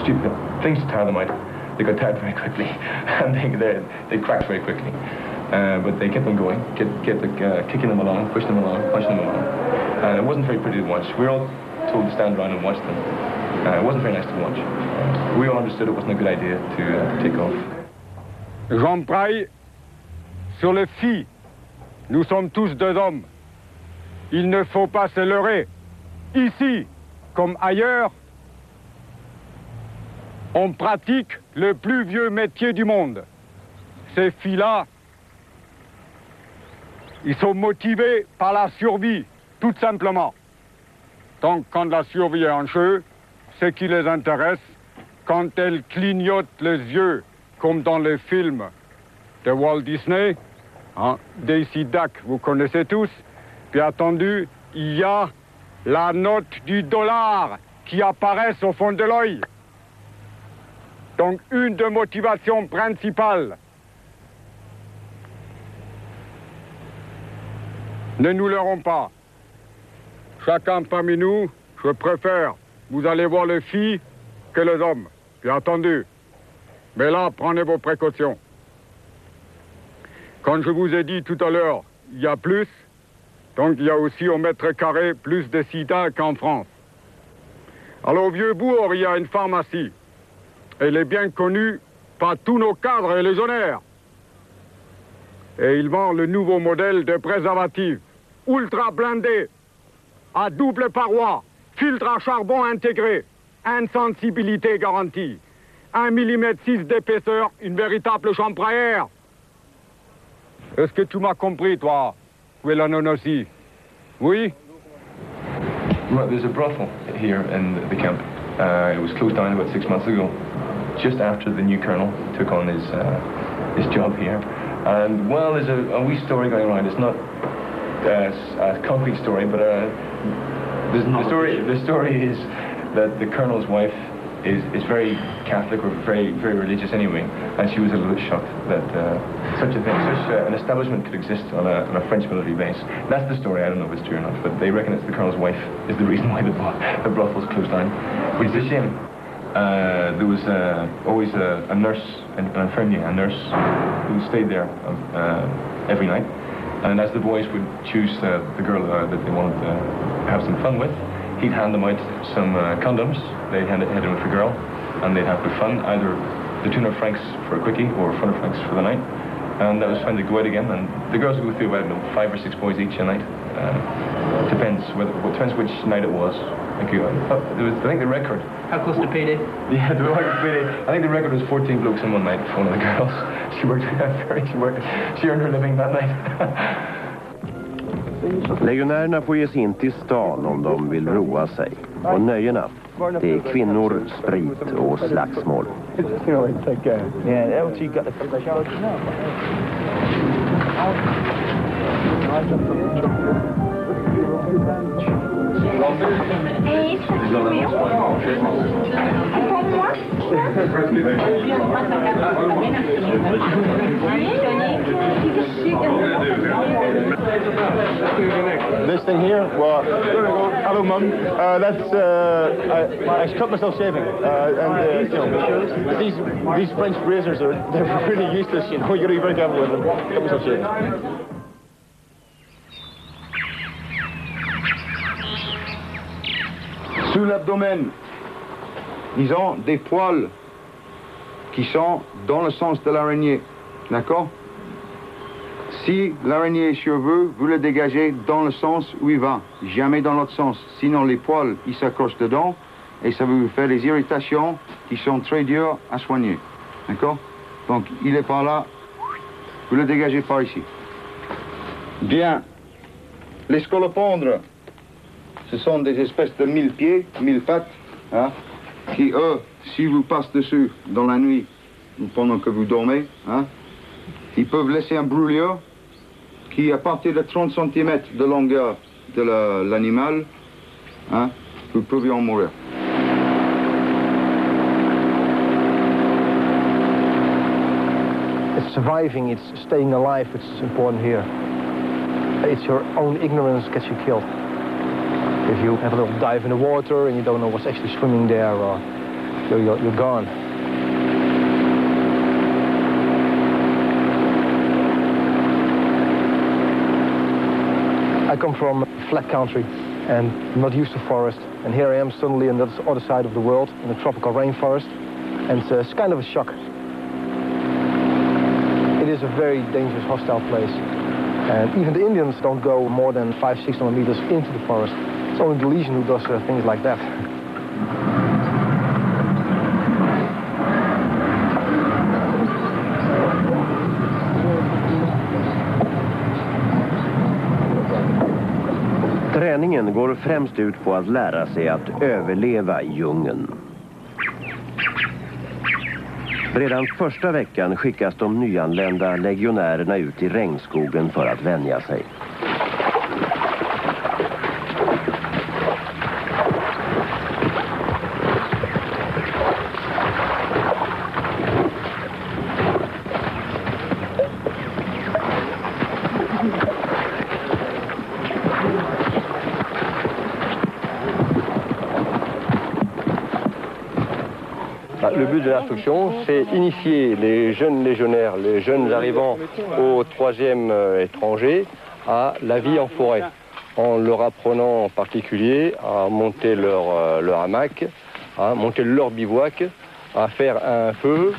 Speaker 12: stupid things to tire them out. They got tired very quickly, and they cracked very quickly. But they kept on going, kicking them along, pushing them along, punching them along. And it wasn't very pretty to watch. We were all told to stand around and watch them. It wasn't very nice to watch. We all understood it wasn't a good idea to take off.
Speaker 13: J'embraye sur les filles. Nous sommes tous deux hommes. Il ne faut pas se leurrer. Ici, comme ailleurs, on pratique le plus vieux métier du monde. Ces filles-là, ils sont motivés par la survie, tout simplement. Donc, quand la survie est en jeu, ce qui les intéresse, quand elles clignotent les yeux, comme dans les films de Walt Disney, hein, Daisy Duck, vous connaissez tous, bien entendu, il y a la note du dollar qui apparaît au fond de l'œil. Donc, une des motivations principales. Ne nous leurrons pas. Chacun parmi nous, je préfère, vous allez voir les filles que les hommes, bien entendu. Mais là, prenez vos précautions. Quand je vous ai dit tout à l'heure, il y a plus, donc il y a aussi au mètre carré plus de sida qu'en France. Alors au Vieux-Bourg, il y a une pharmacie. Elle est bien connue par tous nos cadres et légionnaires. Et ils vendent le nouveau modèle de préservatif, ultra blindé, à double paroi, filtre à charbon intégré, insensibilité garantie, 1,6 mm d'épaisseur, une véritable chambre à air. Est-ce que tu m'as compris, toi, Quellanon aussi? Oui?
Speaker 12: Well, there's a brothel here in the camp. It was closed down about 6 months ago, just after the new colonel took on his job here. And, well, there's a wee story going around. It's not a concrete story, but the story is that the colonel's wife is very Catholic or very religious anyway, and she was a little bit shocked that such an establishment could exist on a French military base. That's the story. I don't know if it's true or not, but they reckon it's the colonel's wife is the reason why the brothel's closed down, which is a shame. There was always a nurse, an infirmier, a nurse who stayed there every night, and as the boys would choose the girl that they wanted to have some fun with, he'd hand them out some condoms. They'd hand them with the girl, and they'd have their fun, either the 200 francs for a quickie or 100 francs for the night. And that was fun to go out again, and the girls would go through about 5 or 6 boys each a night. Depends which night it was. I think the record.
Speaker 16: How close to payday?
Speaker 12: Yeah, the record payday. I think the record was 14 blokes in one night for one of the girls. She earned her living that night.
Speaker 9: Legionärerna får ge sig in till stan om de vill roa sig. Och nöjena, det är kvinnor, sprit och slagsmål.
Speaker 20: This thing here, well, hello mum, that's, I cut myself shaving, and you know, these French razors they're really useless, you know, you gotta be very careful with them. Cut myself shaving.
Speaker 24: Sous l'abdomen, ils ont des poils qui sont dans le sens de l'araignée, d'accord? Si l'araignée est sur vous, vous le dégagez dans le sens où il va, jamais dans l'autre sens. Sinon les poils, ils s'accrochent dedans et ça va vous faire des irritations qui sont très dures à soigner, d'accord? Donc il est par là, vous le dégagez par ici. Bien, les scolopendres, ce sont des espèces de 1000 pieds, 1000 pattes, hein, qui, eux, si vous passez dessus dans la nuit, pendant que vous dormez, hein, ils peuvent laisser un brûlure qui, à partir de 30 cm de longueur de l'animal, hein, vous pouvez en mourir.
Speaker 21: It's surviving, it's staying alive, it's important here. It's your own ignorance gets you killed. If you have a little dive in the water and you don't know what's actually swimming there, you're gone. I come from flat country and not used to forest. And here I am suddenly on the other side of the world in a tropical rainforest. And it's kind of a shock. It is a very dangerous, hostile place. And even the Indians don't go more than 500-600 meters into the forest. It's only the Legion who does things like that.
Speaker 9: Träningen går främst ut på att lära sig att överleva i djungeln. Redan första veckan skickas de nyanlända legionärerna ut i regnskogen för att vänja sig.
Speaker 1: Le but de l'instruction, c'est initier les jeunes légionnaires, les jeunes arrivants au 3e étranger à la vie en forêt, en leur apprenant en particulier à monter leur hamac, à monter leur bivouac, à faire un feu,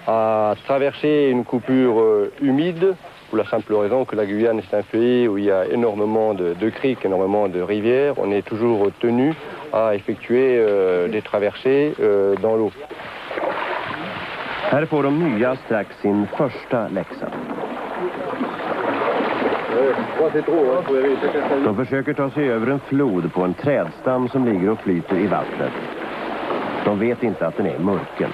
Speaker 1: à traverser une coupure humide, pour la simple raison que la Guyane est un pays où il y a énormément de criques, énormément de rivières. On est toujours tenu à effectuer des traversées dans l'eau.
Speaker 9: Här får de nya strax sin första läxa. De försöker ta sig över en flod på en trädstam som ligger och flyter i vattnet. De vet inte att den är mörken.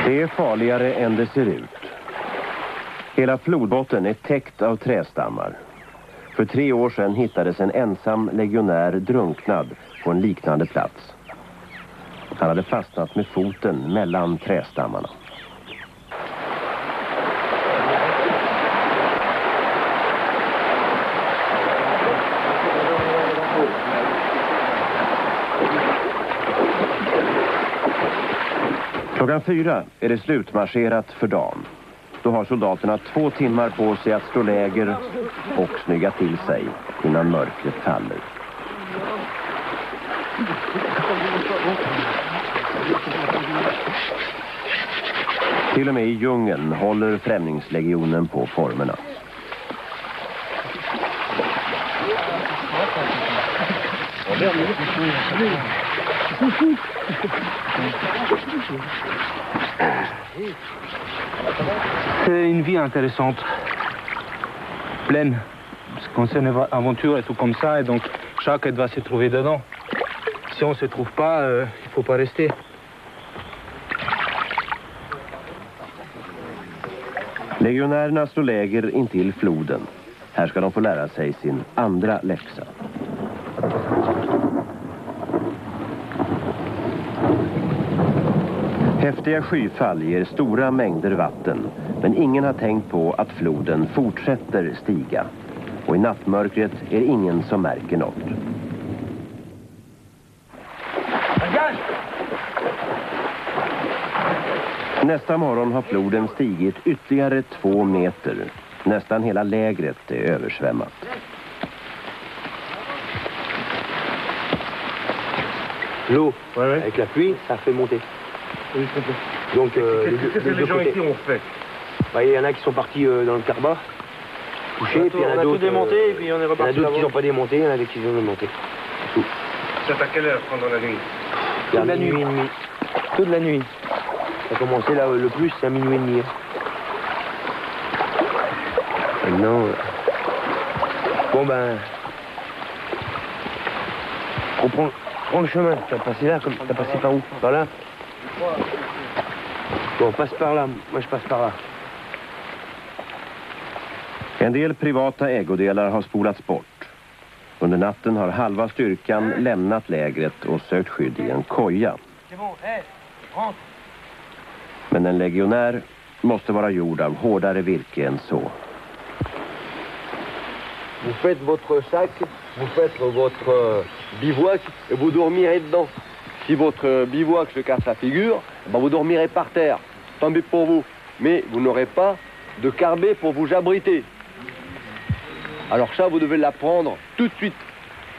Speaker 9: Det är farligare än det ser ut. Hela flodbotten är täckt av trästammar. För 3 år sedan hittades en ensam legionär drunknad på en liknande plats. Han hade fastnat med foten mellan trästammarna. Klockan 4 är det slutmarscherat för dagen. Då har soldaterna 2 timmar på sig att slå läger och snygga till sig innan mörkret faller. Till och med i djungeln håller Främlingslegionen på formerna.
Speaker 16: C'est une vie intéressante, pleine, parce qu'on sait une aventure et tout comme ça, et donc chacun doit se trouver dedans. Si on ne se trouve pas, il faut pas rester.
Speaker 9: Legionärerna slår läger intill floden. Här ska de få lära sig sin andra läxa. Häftiga skyfall ger stora mängder vatten, men ingen har tänkt på att floden fortsätter stiga. Och i nattmörkret är det ingen som märker något. Nästa morgon har floden stigit ytterligare 2 meter. Nästan hela lägret är översvämmat.
Speaker 16: L'eau, avec la pluie, ça fait monter. Donc, qu'est-ce que les gens ici ont fait? Il y en a qui sont partis dans le Carba, couchés, puis il y en a d'autres. Démonté, et puis on est reparti. Il y en a d'autres qui n'ont pas démonté, il y en a d'autres qui ont démonté. C'est à quelle heure pendant la nuit? Toute la nuit. Toute la nuit. Ça a commencé là, le plus, c'est à minuit et demi. Maintenant, bon ben, on prend le chemin. T'as passé là, comme t'as passé par où? Par là. Bon, on passe par là. Moi, je passe par là.
Speaker 9: En del privata ägodelar har spolats bort. Under natten har halva styrkan lämnat lägret och sökt skydd i en koja. Men en legionär måste vara gjord av hårdare virke än så.
Speaker 1: Vous faites votre sac, vous faites votre bivouac et vous dormirez dedans. Si votre bivouac se casse la figure, ben vous dormirez par terre. Tant pis pour vous. Mais vous n'aurez pas de carbet pour vous abriter. Alors ça, vous devez l'apprendre tout de suite.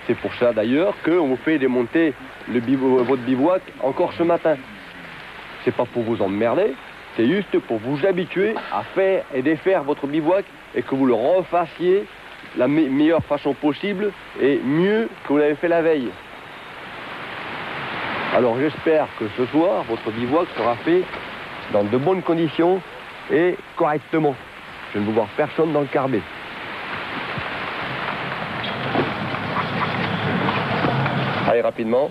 Speaker 1: C'est pour ça d'ailleurs qu'on vous fait démonter votre bivouac encore ce matin. C'est pas pour vous emmerder, c'est juste pour vous habituer à faire et défaire votre bivouac et que vous le refassiez la meilleure façon possible et mieux que vous l'avez fait la veille. Alors j'espère que ce soir, votre bivouac sera fait dans de bonnes conditions et correctement. Je ne veux voir personne dans le carbet. Allez, rapidement.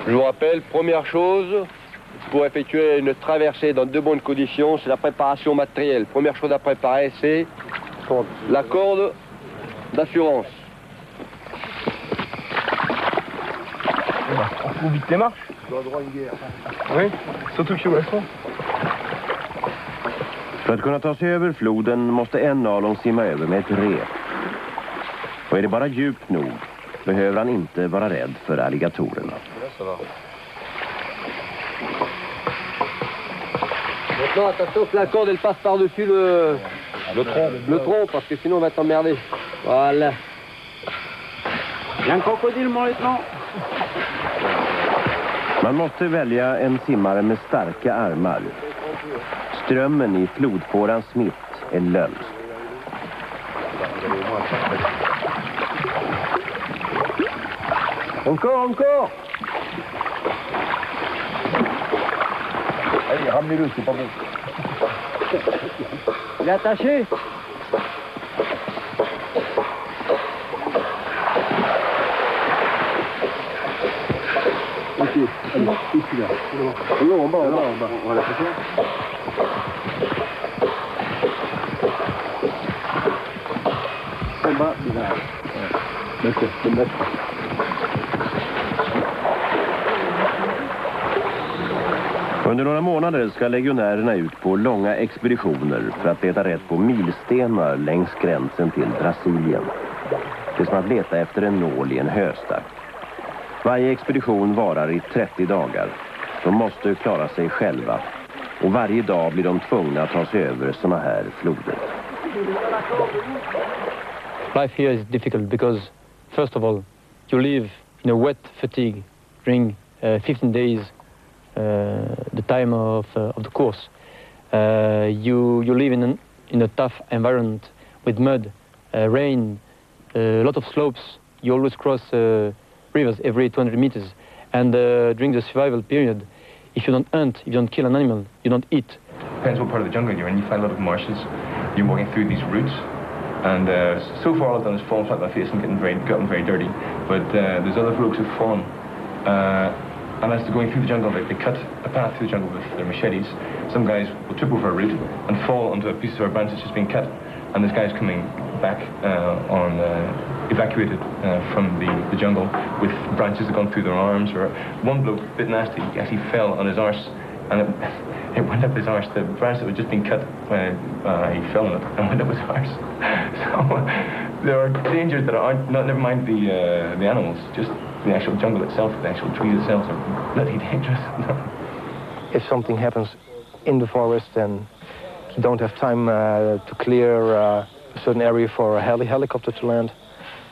Speaker 1: Je vous rappelle, première chose, pour effectuer une traversée dans de bonnes conditions, c'est la préparation matérielle. Première chose à préparer, c'est la corde d'assurance.
Speaker 10: On trouve vite les marches. Tu dois droit une guerre. Oui, surtout que je suis western.
Speaker 9: För att kunna ta sig över floden måste en av dem simma över med ett rep. Och är det bara djupt nog behöver han inte vara rädd för alligatorerna.
Speaker 1: Maintenant, attention que la corde elle passe par-dessus le tronc parce que sinon on va t'emmerder. Voilà.
Speaker 5: Il y a un crocodile, mon lieutenant.
Speaker 9: Man måste välja en simmare med starka armar. Strömmen i flodfåran Smith är lömsk.
Speaker 1: Encore.
Speaker 20: Allez, ramenez-le, c'est pas bon.
Speaker 1: Il est attaché.
Speaker 20: Ok, allez, ici là. Non, en bas. On va la faire. En bas, il a... D'accord.
Speaker 9: Under några månader ska legionärerna ut på långa expeditioner för att leta rätt på milstenar längs gränsen till Brasilien. Det är som att leta efter en nål i en höstack. Varje expedition varar i 30 dagar. De måste klara sig själva. Och varje dag blir de tvungna att ta sig över såna här floder.
Speaker 6: Life here is difficult because, first of all, you live in a wet fatigue during 15 days, the time of the course. You live in a tough environment with mud, rain, a lot of slopes. You always cross rivers every 200 meters. And during the survival period, if you don't hunt, if you don't kill an animal, you don't eat.
Speaker 12: Depends what part of the jungle you're in. You find a lot of marshes. You're walking through these routes. And so far all I've done is fallen flat on my face and gotten very dirty. But there's other folks who've fallen. And as they're going through the jungle, they cut a path through the jungle with their machetes. Some guys will trip over a root and fall onto a piece of a branch that's just been cut. And this guy's coming back evacuated from the jungle with branches that gone through their arms. Or one bloke, a bit nasty, he actually fell on his arse. And it went up his arse. The branch that had just been cut, he fell on it and went up his arse. So there are dangers that aren't, never mind the animals, just the actual jungle itself, the actual trees themselves are bloody dangerous.
Speaker 21: If something happens in the forest and you don't have time to clear a certain area for a helicopter to land,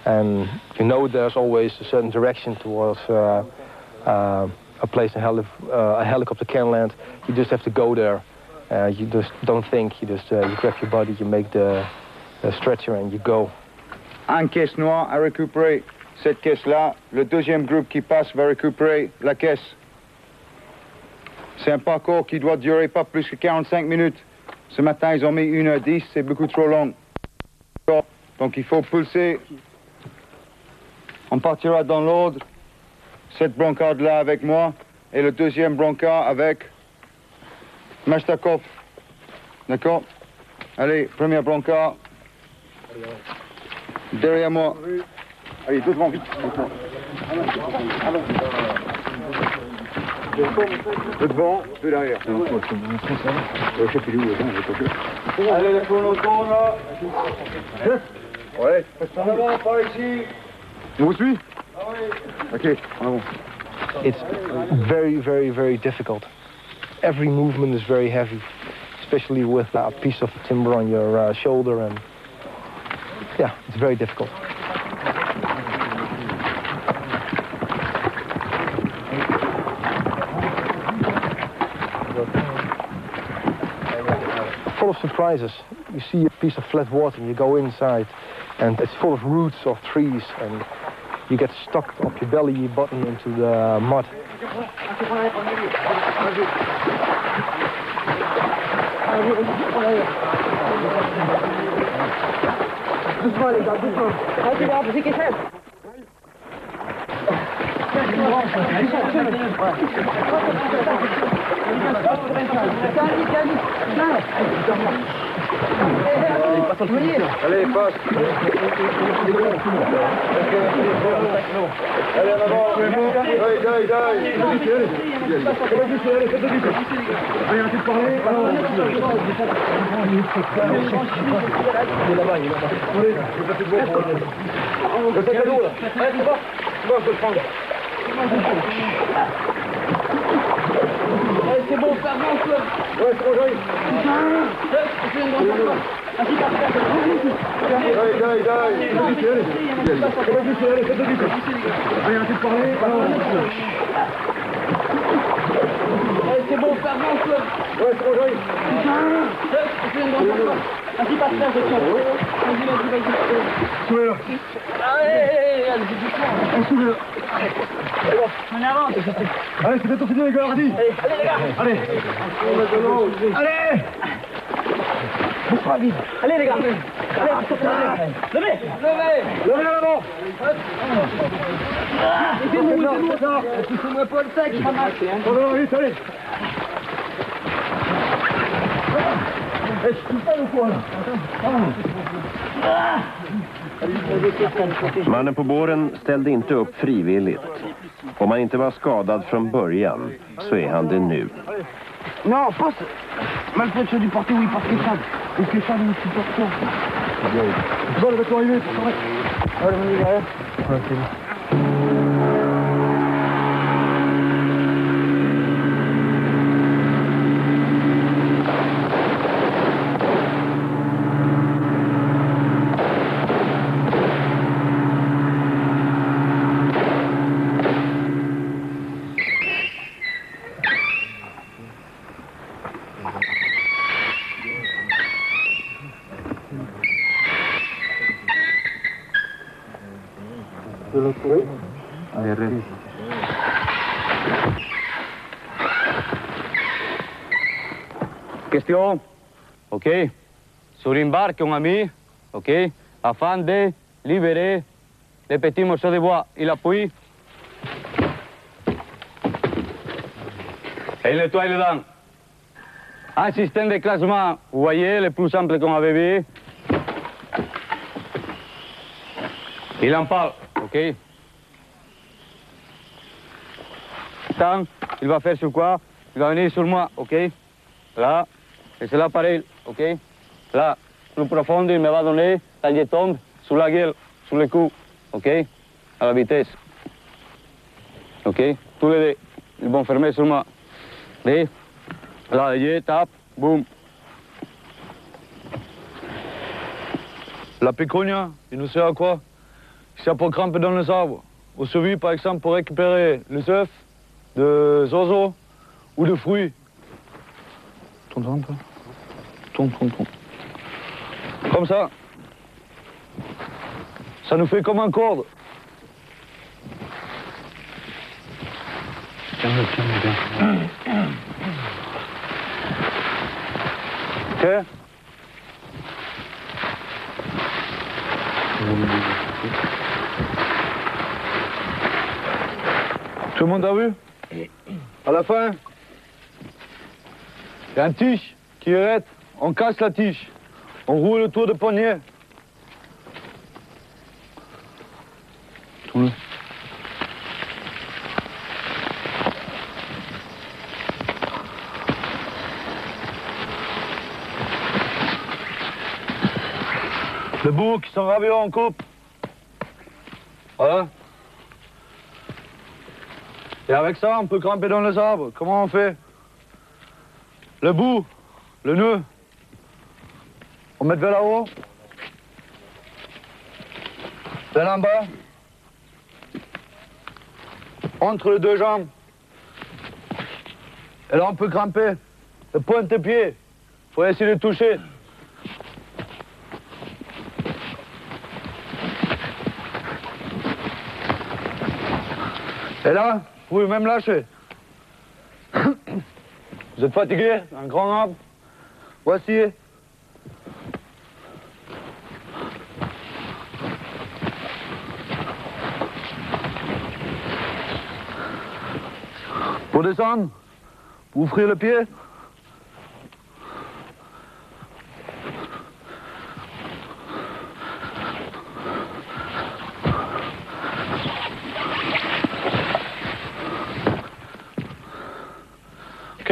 Speaker 21: and you know there's always a certain direction towards a place a helicopter can land, you just have to go there. You just don't think, you just you grab your body, you make the stretcher and you go.
Speaker 24: Une caisse noire à récupérer. Cette caisse-là, le deuxième groupe qui passe va récupérer la caisse. C'est un parcours qui doit durer pas plus que 45 minutes. Ce matin, ils ont mis 1h10, c'est beaucoup trop long. Donc il faut pulser. On partira dans l'ordre. Cette brancard-là avec moi et le deuxième brancard avec Mashtakov. D'accord? Allez, premier brancard. Derrière moi. Allez, devant, vite.
Speaker 13: Le devant, le derrière. Je sais plus où, allez, la tourne autour, là. Ouais. En avant, par ici. On vous suit? Ah oui. Ok, en avant.
Speaker 21: It's very, very, very difficult. Every movement is very heavy, especially with a piece of timber on your shoulder, and yeah, it's very difficult. Full of surprises. You see a piece of flat water and you go inside and it's full of roots of trees and you get stuck up your belly button into the mud.
Speaker 19: Doucement les gars, doucement. Restez là, vous équipez.
Speaker 13: Allez, passe. Allez, en avant.
Speaker 19: C'est bon, ça avance.
Speaker 13: Ouais, c'est bon, j'arrive.
Speaker 19: C'est bon, ça avance.
Speaker 13: Ouais, c'est bon, j'arrive.
Speaker 19: Vas-y, passe là, je tiens. Vas-y.
Speaker 13: Soulez-le.
Speaker 19: Allez, doucement. On avance.
Speaker 13: Allez, c'est bientôt fini, les gars, allez,
Speaker 19: les gars.
Speaker 13: Allez. Allez.
Speaker 19: Pousse-toi vite. Allez, les gars. Allez, levez.
Speaker 13: Levez en avant.
Speaker 19: Aidez-nous. Poussez-moi pas le sac.
Speaker 13: On va vite, allez.
Speaker 19: Je suis pas le poids, là.
Speaker 9: Mannen på båren ställde inte upp frivilligt. Om han inte var skadad från början så är han det nu.
Speaker 19: Non, passe. Malfaiteur du porté, oui, parce que ça. Parce que ça, nous supportons.
Speaker 13: Bon, le bateau arrivé.
Speaker 19: Allez, on y va.
Speaker 2: Question, ok. Sur une barque, un ami, ok, afin de libérer les petits morceaux de bois. Il appuie. Et il nettoie les dents. Un système de classement, vous voyez, le plus simple qu'on avait vu. Il en parle, ok. Tant, il va faire sur quoi? Il va venir sur moi, ok. Là, et c'est là pareil, ok. Là, plus profond, il me va donner, quand je tombe, sur la gueule, sur le cou, ok. À la vitesse. Ok, tous les deux, ils vont fermer sur moi. Et là, je tape, boum. La picogne, il nous sert à quoi? Il sert pour grimper dans les arbres. Au survie, par exemple, pour récupérer les œufs de oiseaux ou de fruits. Tourne un peu. Tourne. Comme ça. Ça nous fait comme un corde. Tiens-le bien. Ok. Tout le monde a vu? À la fin, il y a une tige qui arrête, on casse la tige, on roule autour de poignet. Tourne. bouts qui sont raviés en coupe. Voilà. Et avec ça, on peut grimper dans les arbres. Comment on fait? Le bout, le nœud, on met vers là-haut, vers là en bas, entre les deux jambes. Et là, on peut grimper. Le pointe-pied, il faut essayer de toucher. Et là, vous pouvez même lâcher. Vous êtes fatigué? Un grand arbre. Voici. Pour descendre, pour ouvrir le pied. Ok.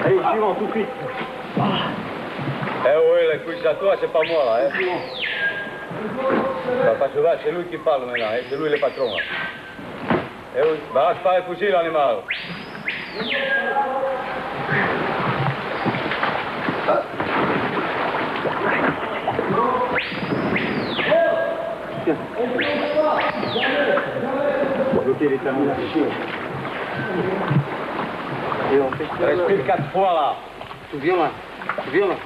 Speaker 2: Allez, suivant, tout de suite. Eh oui, la couille, c'est à toi, c'est pas moi, là. Hein. Papa cheval, c'est lui qui parle maintenant, hein. C'est lui le patron, là. Eh oui, barrage pas les fusils, l'animal. Bloquer les talons là. Et on fait. Respire 4 fois là. Tu viens là. Tu viens là.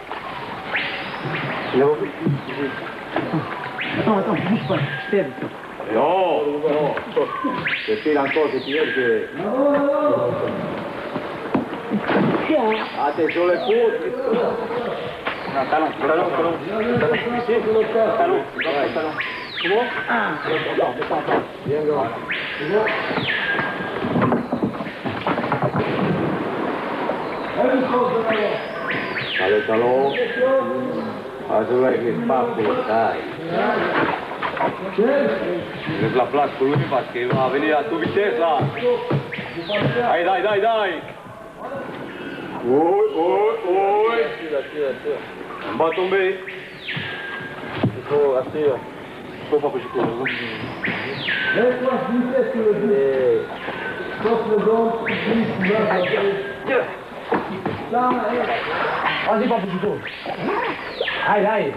Speaker 2: Attends, bouge pas. Steve. Non. Je file encore, c'est pire que. Ah, t'es sur les pouces. Non, talon. Ici, talon. Comment? Attends. Bien grand. Allez, talon. Celui-là, il n'est pas pour la taille. Laisse la place pour lui parce qu'il va venir à toute vitesse là. Aïe. Oui. On va tomber. Il faut assurer. Il faut pas que je cours. Laisse-moi vitesse que le but. Sauf le don, vas-y, pas plus tôt. Aïe. Aïe.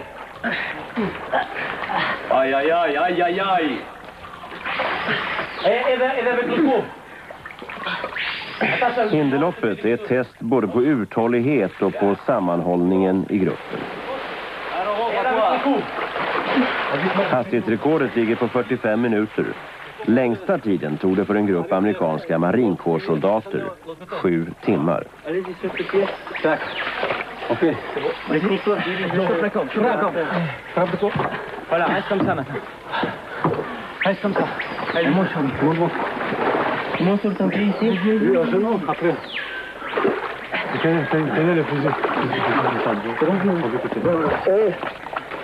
Speaker 9: Hinderloppet är ett test både på uthållighet och på sammanhållningen i gruppen. Hastighetsrekordet ligger på 45 minuter. Längsta tiden tog det för en grupp amerikanska marinkårssoldater 7 timmar.
Speaker 2: Tack. Okej. Voilà, reste comme ça maintenant. Reste comme ça. Allez, monte sur le tanké ici. Oui, un genou, après. Tenez le fusil.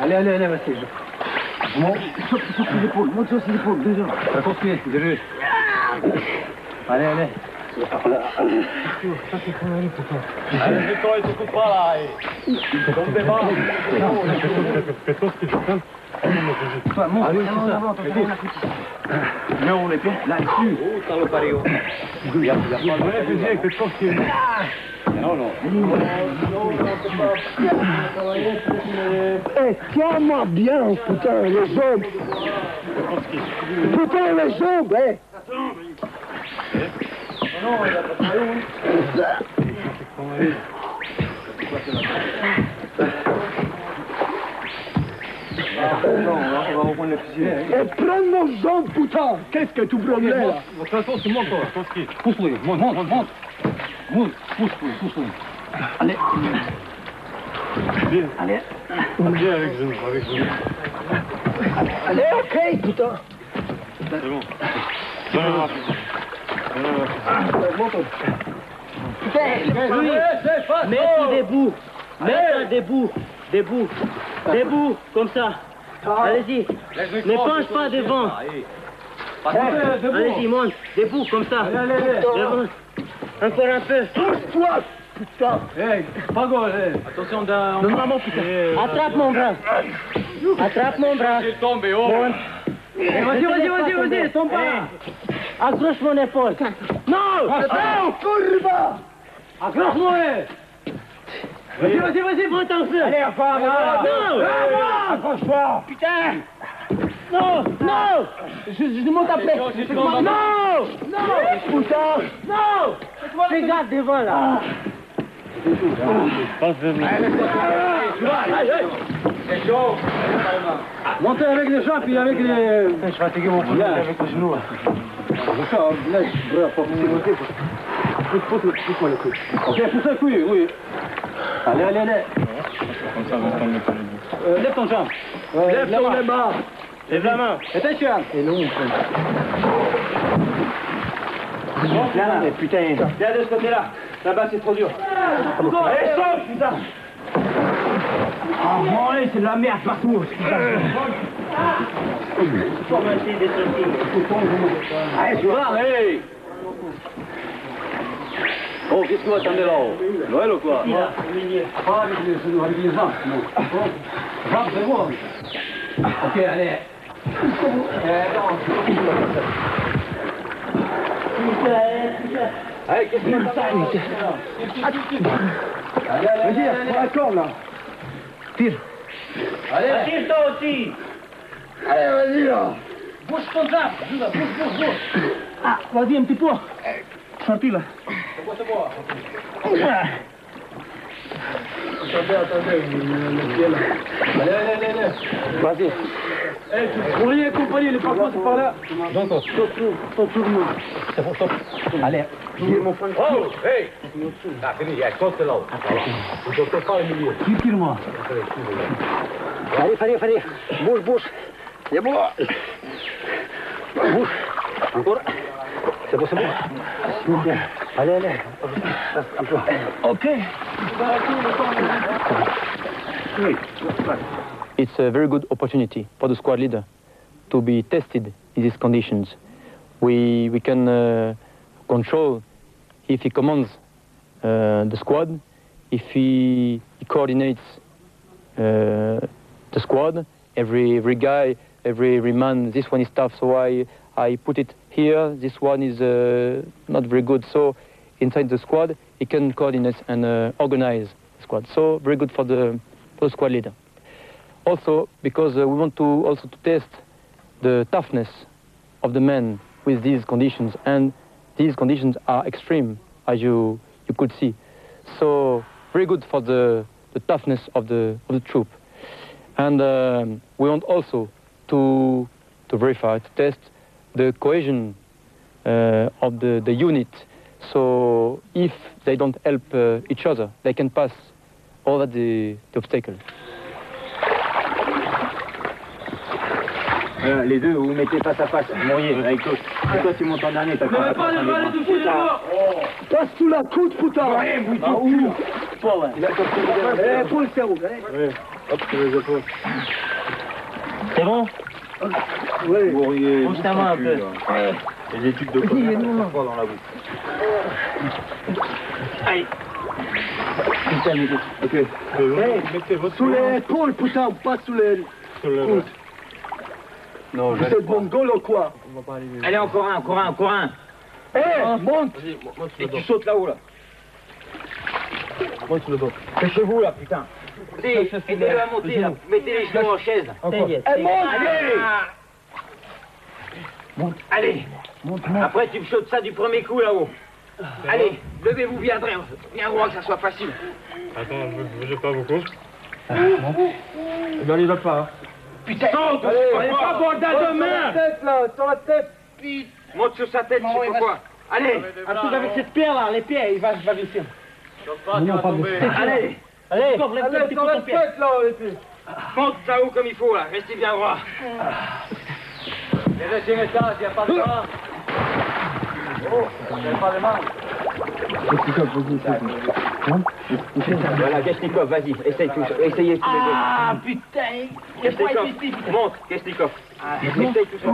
Speaker 2: Allez, vas-y. Monte sur les épaules, déjà. Continue, dirige. Allez. Allez, Victor, il te coupe pas là. Tombe des balles. Toi, monte, allez, mets on les pieds, là, dessus. Oh, t'as le pario. Il y a pas de fusil, fais trop qu'il Non.
Speaker 19: Eh, tiens-moi bien, putain, les jambes. Putain, les jambes, eh. Non, il a pas de maillot. On va reprendre le fusil. Et prends mon jambe, putain. Qu'est-ce que tu prends là? De toute façon, c'est moi, toi. Pousse-le, monte. Pousse-le. Allez. Allez.
Speaker 11: Viens avec genou.
Speaker 19: Allez, ok, putain.
Speaker 11: C'est bon.
Speaker 16: Mets-toi debout. Mets-toi debout. Debout, comme ça. Allez-y. Ne penche pas devant. Allez-y, monte. Debout, comme ça.
Speaker 19: Encore un peu. Pousse-toi, putain. Hey, pas gauche, attention d'un... Non, maman, putain. Attrape mon bras. Attrape mon bras. Je suis tombé, oh. Vas-y, tombe pas. Accroche mon épaule. Non, courba. Accroche-moi. Vas-y, prends ton feu. Allez, enfin, non. Accroche-toi. Putain. Non. Je monte après. Non. Putain. Non. Fais gaffe devant, là. C'est chaud. Montez avec les jambes et avec les... Je suis fatigué mon poulet avec les genoux. C'est ça, laisse, faut pousse-moi le cou. Ok, pousse le cou, oui. Allez.
Speaker 12: Comme ça, on va prendre le temps.
Speaker 19: Lève ton jambe. Lève ton bas. Lève la main. Attention. Et non, viens là, putain. Viens de ce côté-là. Là-bas, c'est trop dur. Allez, saute, putain. Oh, bon, allez, c'est de la merde partout. Allez, tu vas, allez. Oh, qu'est-ce que vous attendez là-haut? Noël ou quoi? Pas avec les jambes, non. Jambes, c'est bon. Ok, allez. Allez, qu'est-ce que tu fais? Allez, prends la corde là. Tire. Allez, tire toi aussi. Allez, vas-y là. Bouge ton cap. Bouge. Ah, vas-y un petit peu. Sorti là. C'est bon. Attendez, le pied là. Allez. Vas-y. Pour rien accompagner, les parcours c'est par là. J'entends. Stop. C'est bon, stop. Allez, tire mon frère. Oh, hey. Ah, fini, il y a côté là. Vous ne sortez pas au milieu. Tire-moi. Allez. Bouge. C'est bon. Bouge. Encore. C'est bon. Allez. Un peu. Ok.
Speaker 14: It's a very good opportunity for the squad leader to be tested in these conditions. We can control if he commands the squad, if he coordinates the squad, every guy, every man, this one is tough, so I put it here, this one is not very good, so inside the squad, he can coordinate and organize the squad. So very good for the squad leader. Also, because we want to test the toughness of the men with these conditions, and these conditions are extreme, as you could see. So very good for the toughness of the troop. And we want also to verify, to test the cohesion of the unit. So if they don't help each other, they can pass over the obstacle.
Speaker 16: Les deux, vous vous mettez face à face, vous mouriez avec l'autre. Et toi, tu montes en dernier, t'as pas de balle de foot d'abord.
Speaker 19: Passe sous la coude, putain. Ouais, vous il a compris. Pour le cerveau.
Speaker 16: Hop, sur les épaules.
Speaker 19: C'est bon? Oui.
Speaker 16: Bouge ta main un peu. Les études de quoi dans la bouche.
Speaker 19: Allez.
Speaker 16: Ok.
Speaker 19: Sous les épaules, putain, pas sous les coudes.
Speaker 16: Non,
Speaker 19: vous êtes mongol ou quoi?
Speaker 16: Allez, encore un.
Speaker 19: Monte.
Speaker 16: Et tu sautes là-haut, là.
Speaker 19: Monte sur le dos.
Speaker 16: Cachez-vous, là, putain. Aidez-le à monter, là. Mettez les genoux en chaise.
Speaker 19: Monte.
Speaker 16: Allez. Après, tu me sautes ça du premier coup, là-haut. Allez, levez-vous bien droit, que ça soit facile.
Speaker 12: Attends, je bouge pas beaucoup.
Speaker 19: Eh bien, il va pas.
Speaker 16: Putain, saute!
Speaker 19: Allez, pas bordel de merde! Sur la tête,
Speaker 16: Pete! Monte sur sa tête, je sais pas quoi. Allez!
Speaker 19: Un truc avec cette pierre là, les pieds, il va glisser.
Speaker 16: Allez!
Speaker 19: Allez, sur la tête là, les pieds.
Speaker 16: Monte ça haut comme il faut là, restez bien droit.
Speaker 19: Le deuxième étage, il n'y a pas de main. Oh, il n'y a pas de main.
Speaker 16: Voilà, Gastnikov, vas-y, essayez tous les deux.
Speaker 19: Ah putain!
Speaker 16: Gastnikov, monte, Gastnikov. Essaye tout ça.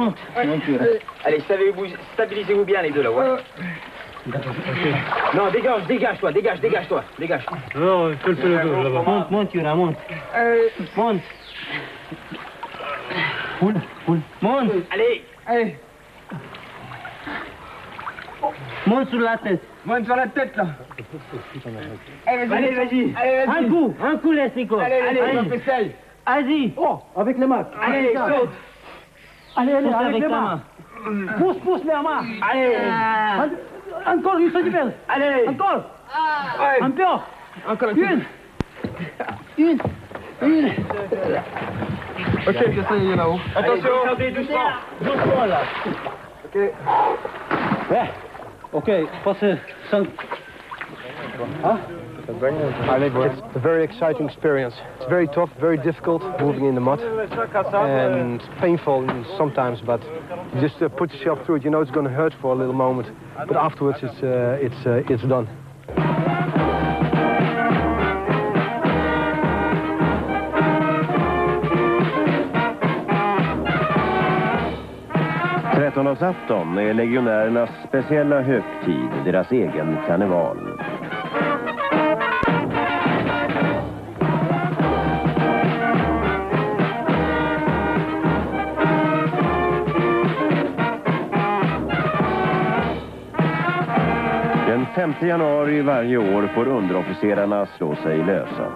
Speaker 16: Allez, stabilisez-vous bien les deux là, ouais. Non, dégage-toi, dégage-toi.
Speaker 19: Non, fais le peloton là-bas.
Speaker 16: Monte, Yura, monte. Monte. Monte. Allez. Monte sur la tête.
Speaker 19: Monte sur la tête, là.
Speaker 16: Allez, vas-y. Un coup, laisse, Nico.
Speaker 19: Allez.
Speaker 16: Vas-y.
Speaker 19: Oh, avec les mains.
Speaker 16: Allez, saute.
Speaker 19: Allez,
Speaker 16: Pousse
Speaker 19: avec
Speaker 16: avec
Speaker 19: les
Speaker 16: ta
Speaker 19: mains.
Speaker 16: main.
Speaker 19: Pousse les mains.
Speaker 16: Allez.
Speaker 19: Encore une centimètre.
Speaker 16: Allez.
Speaker 19: Encore.
Speaker 16: Ouais.
Speaker 19: Un peu.
Speaker 16: Encore
Speaker 19: Une.
Speaker 20: Ok, ça y est là-haut.
Speaker 16: Attention. Doucement, là.
Speaker 20: Ok.
Speaker 19: Ouais. Ok, passez.
Speaker 21: It's a very exciting experience. It's very tough, very difficult, moving in the mud, and painful sometimes. But you just put yourself through it. You know it's going to hurt for a little moment, but afterwards it's done.
Speaker 9: Trettondagsafton är legionärernas speciella högtid, deras egen karneval. Den 5 januari varje år får underofficerarna slå sig lösa.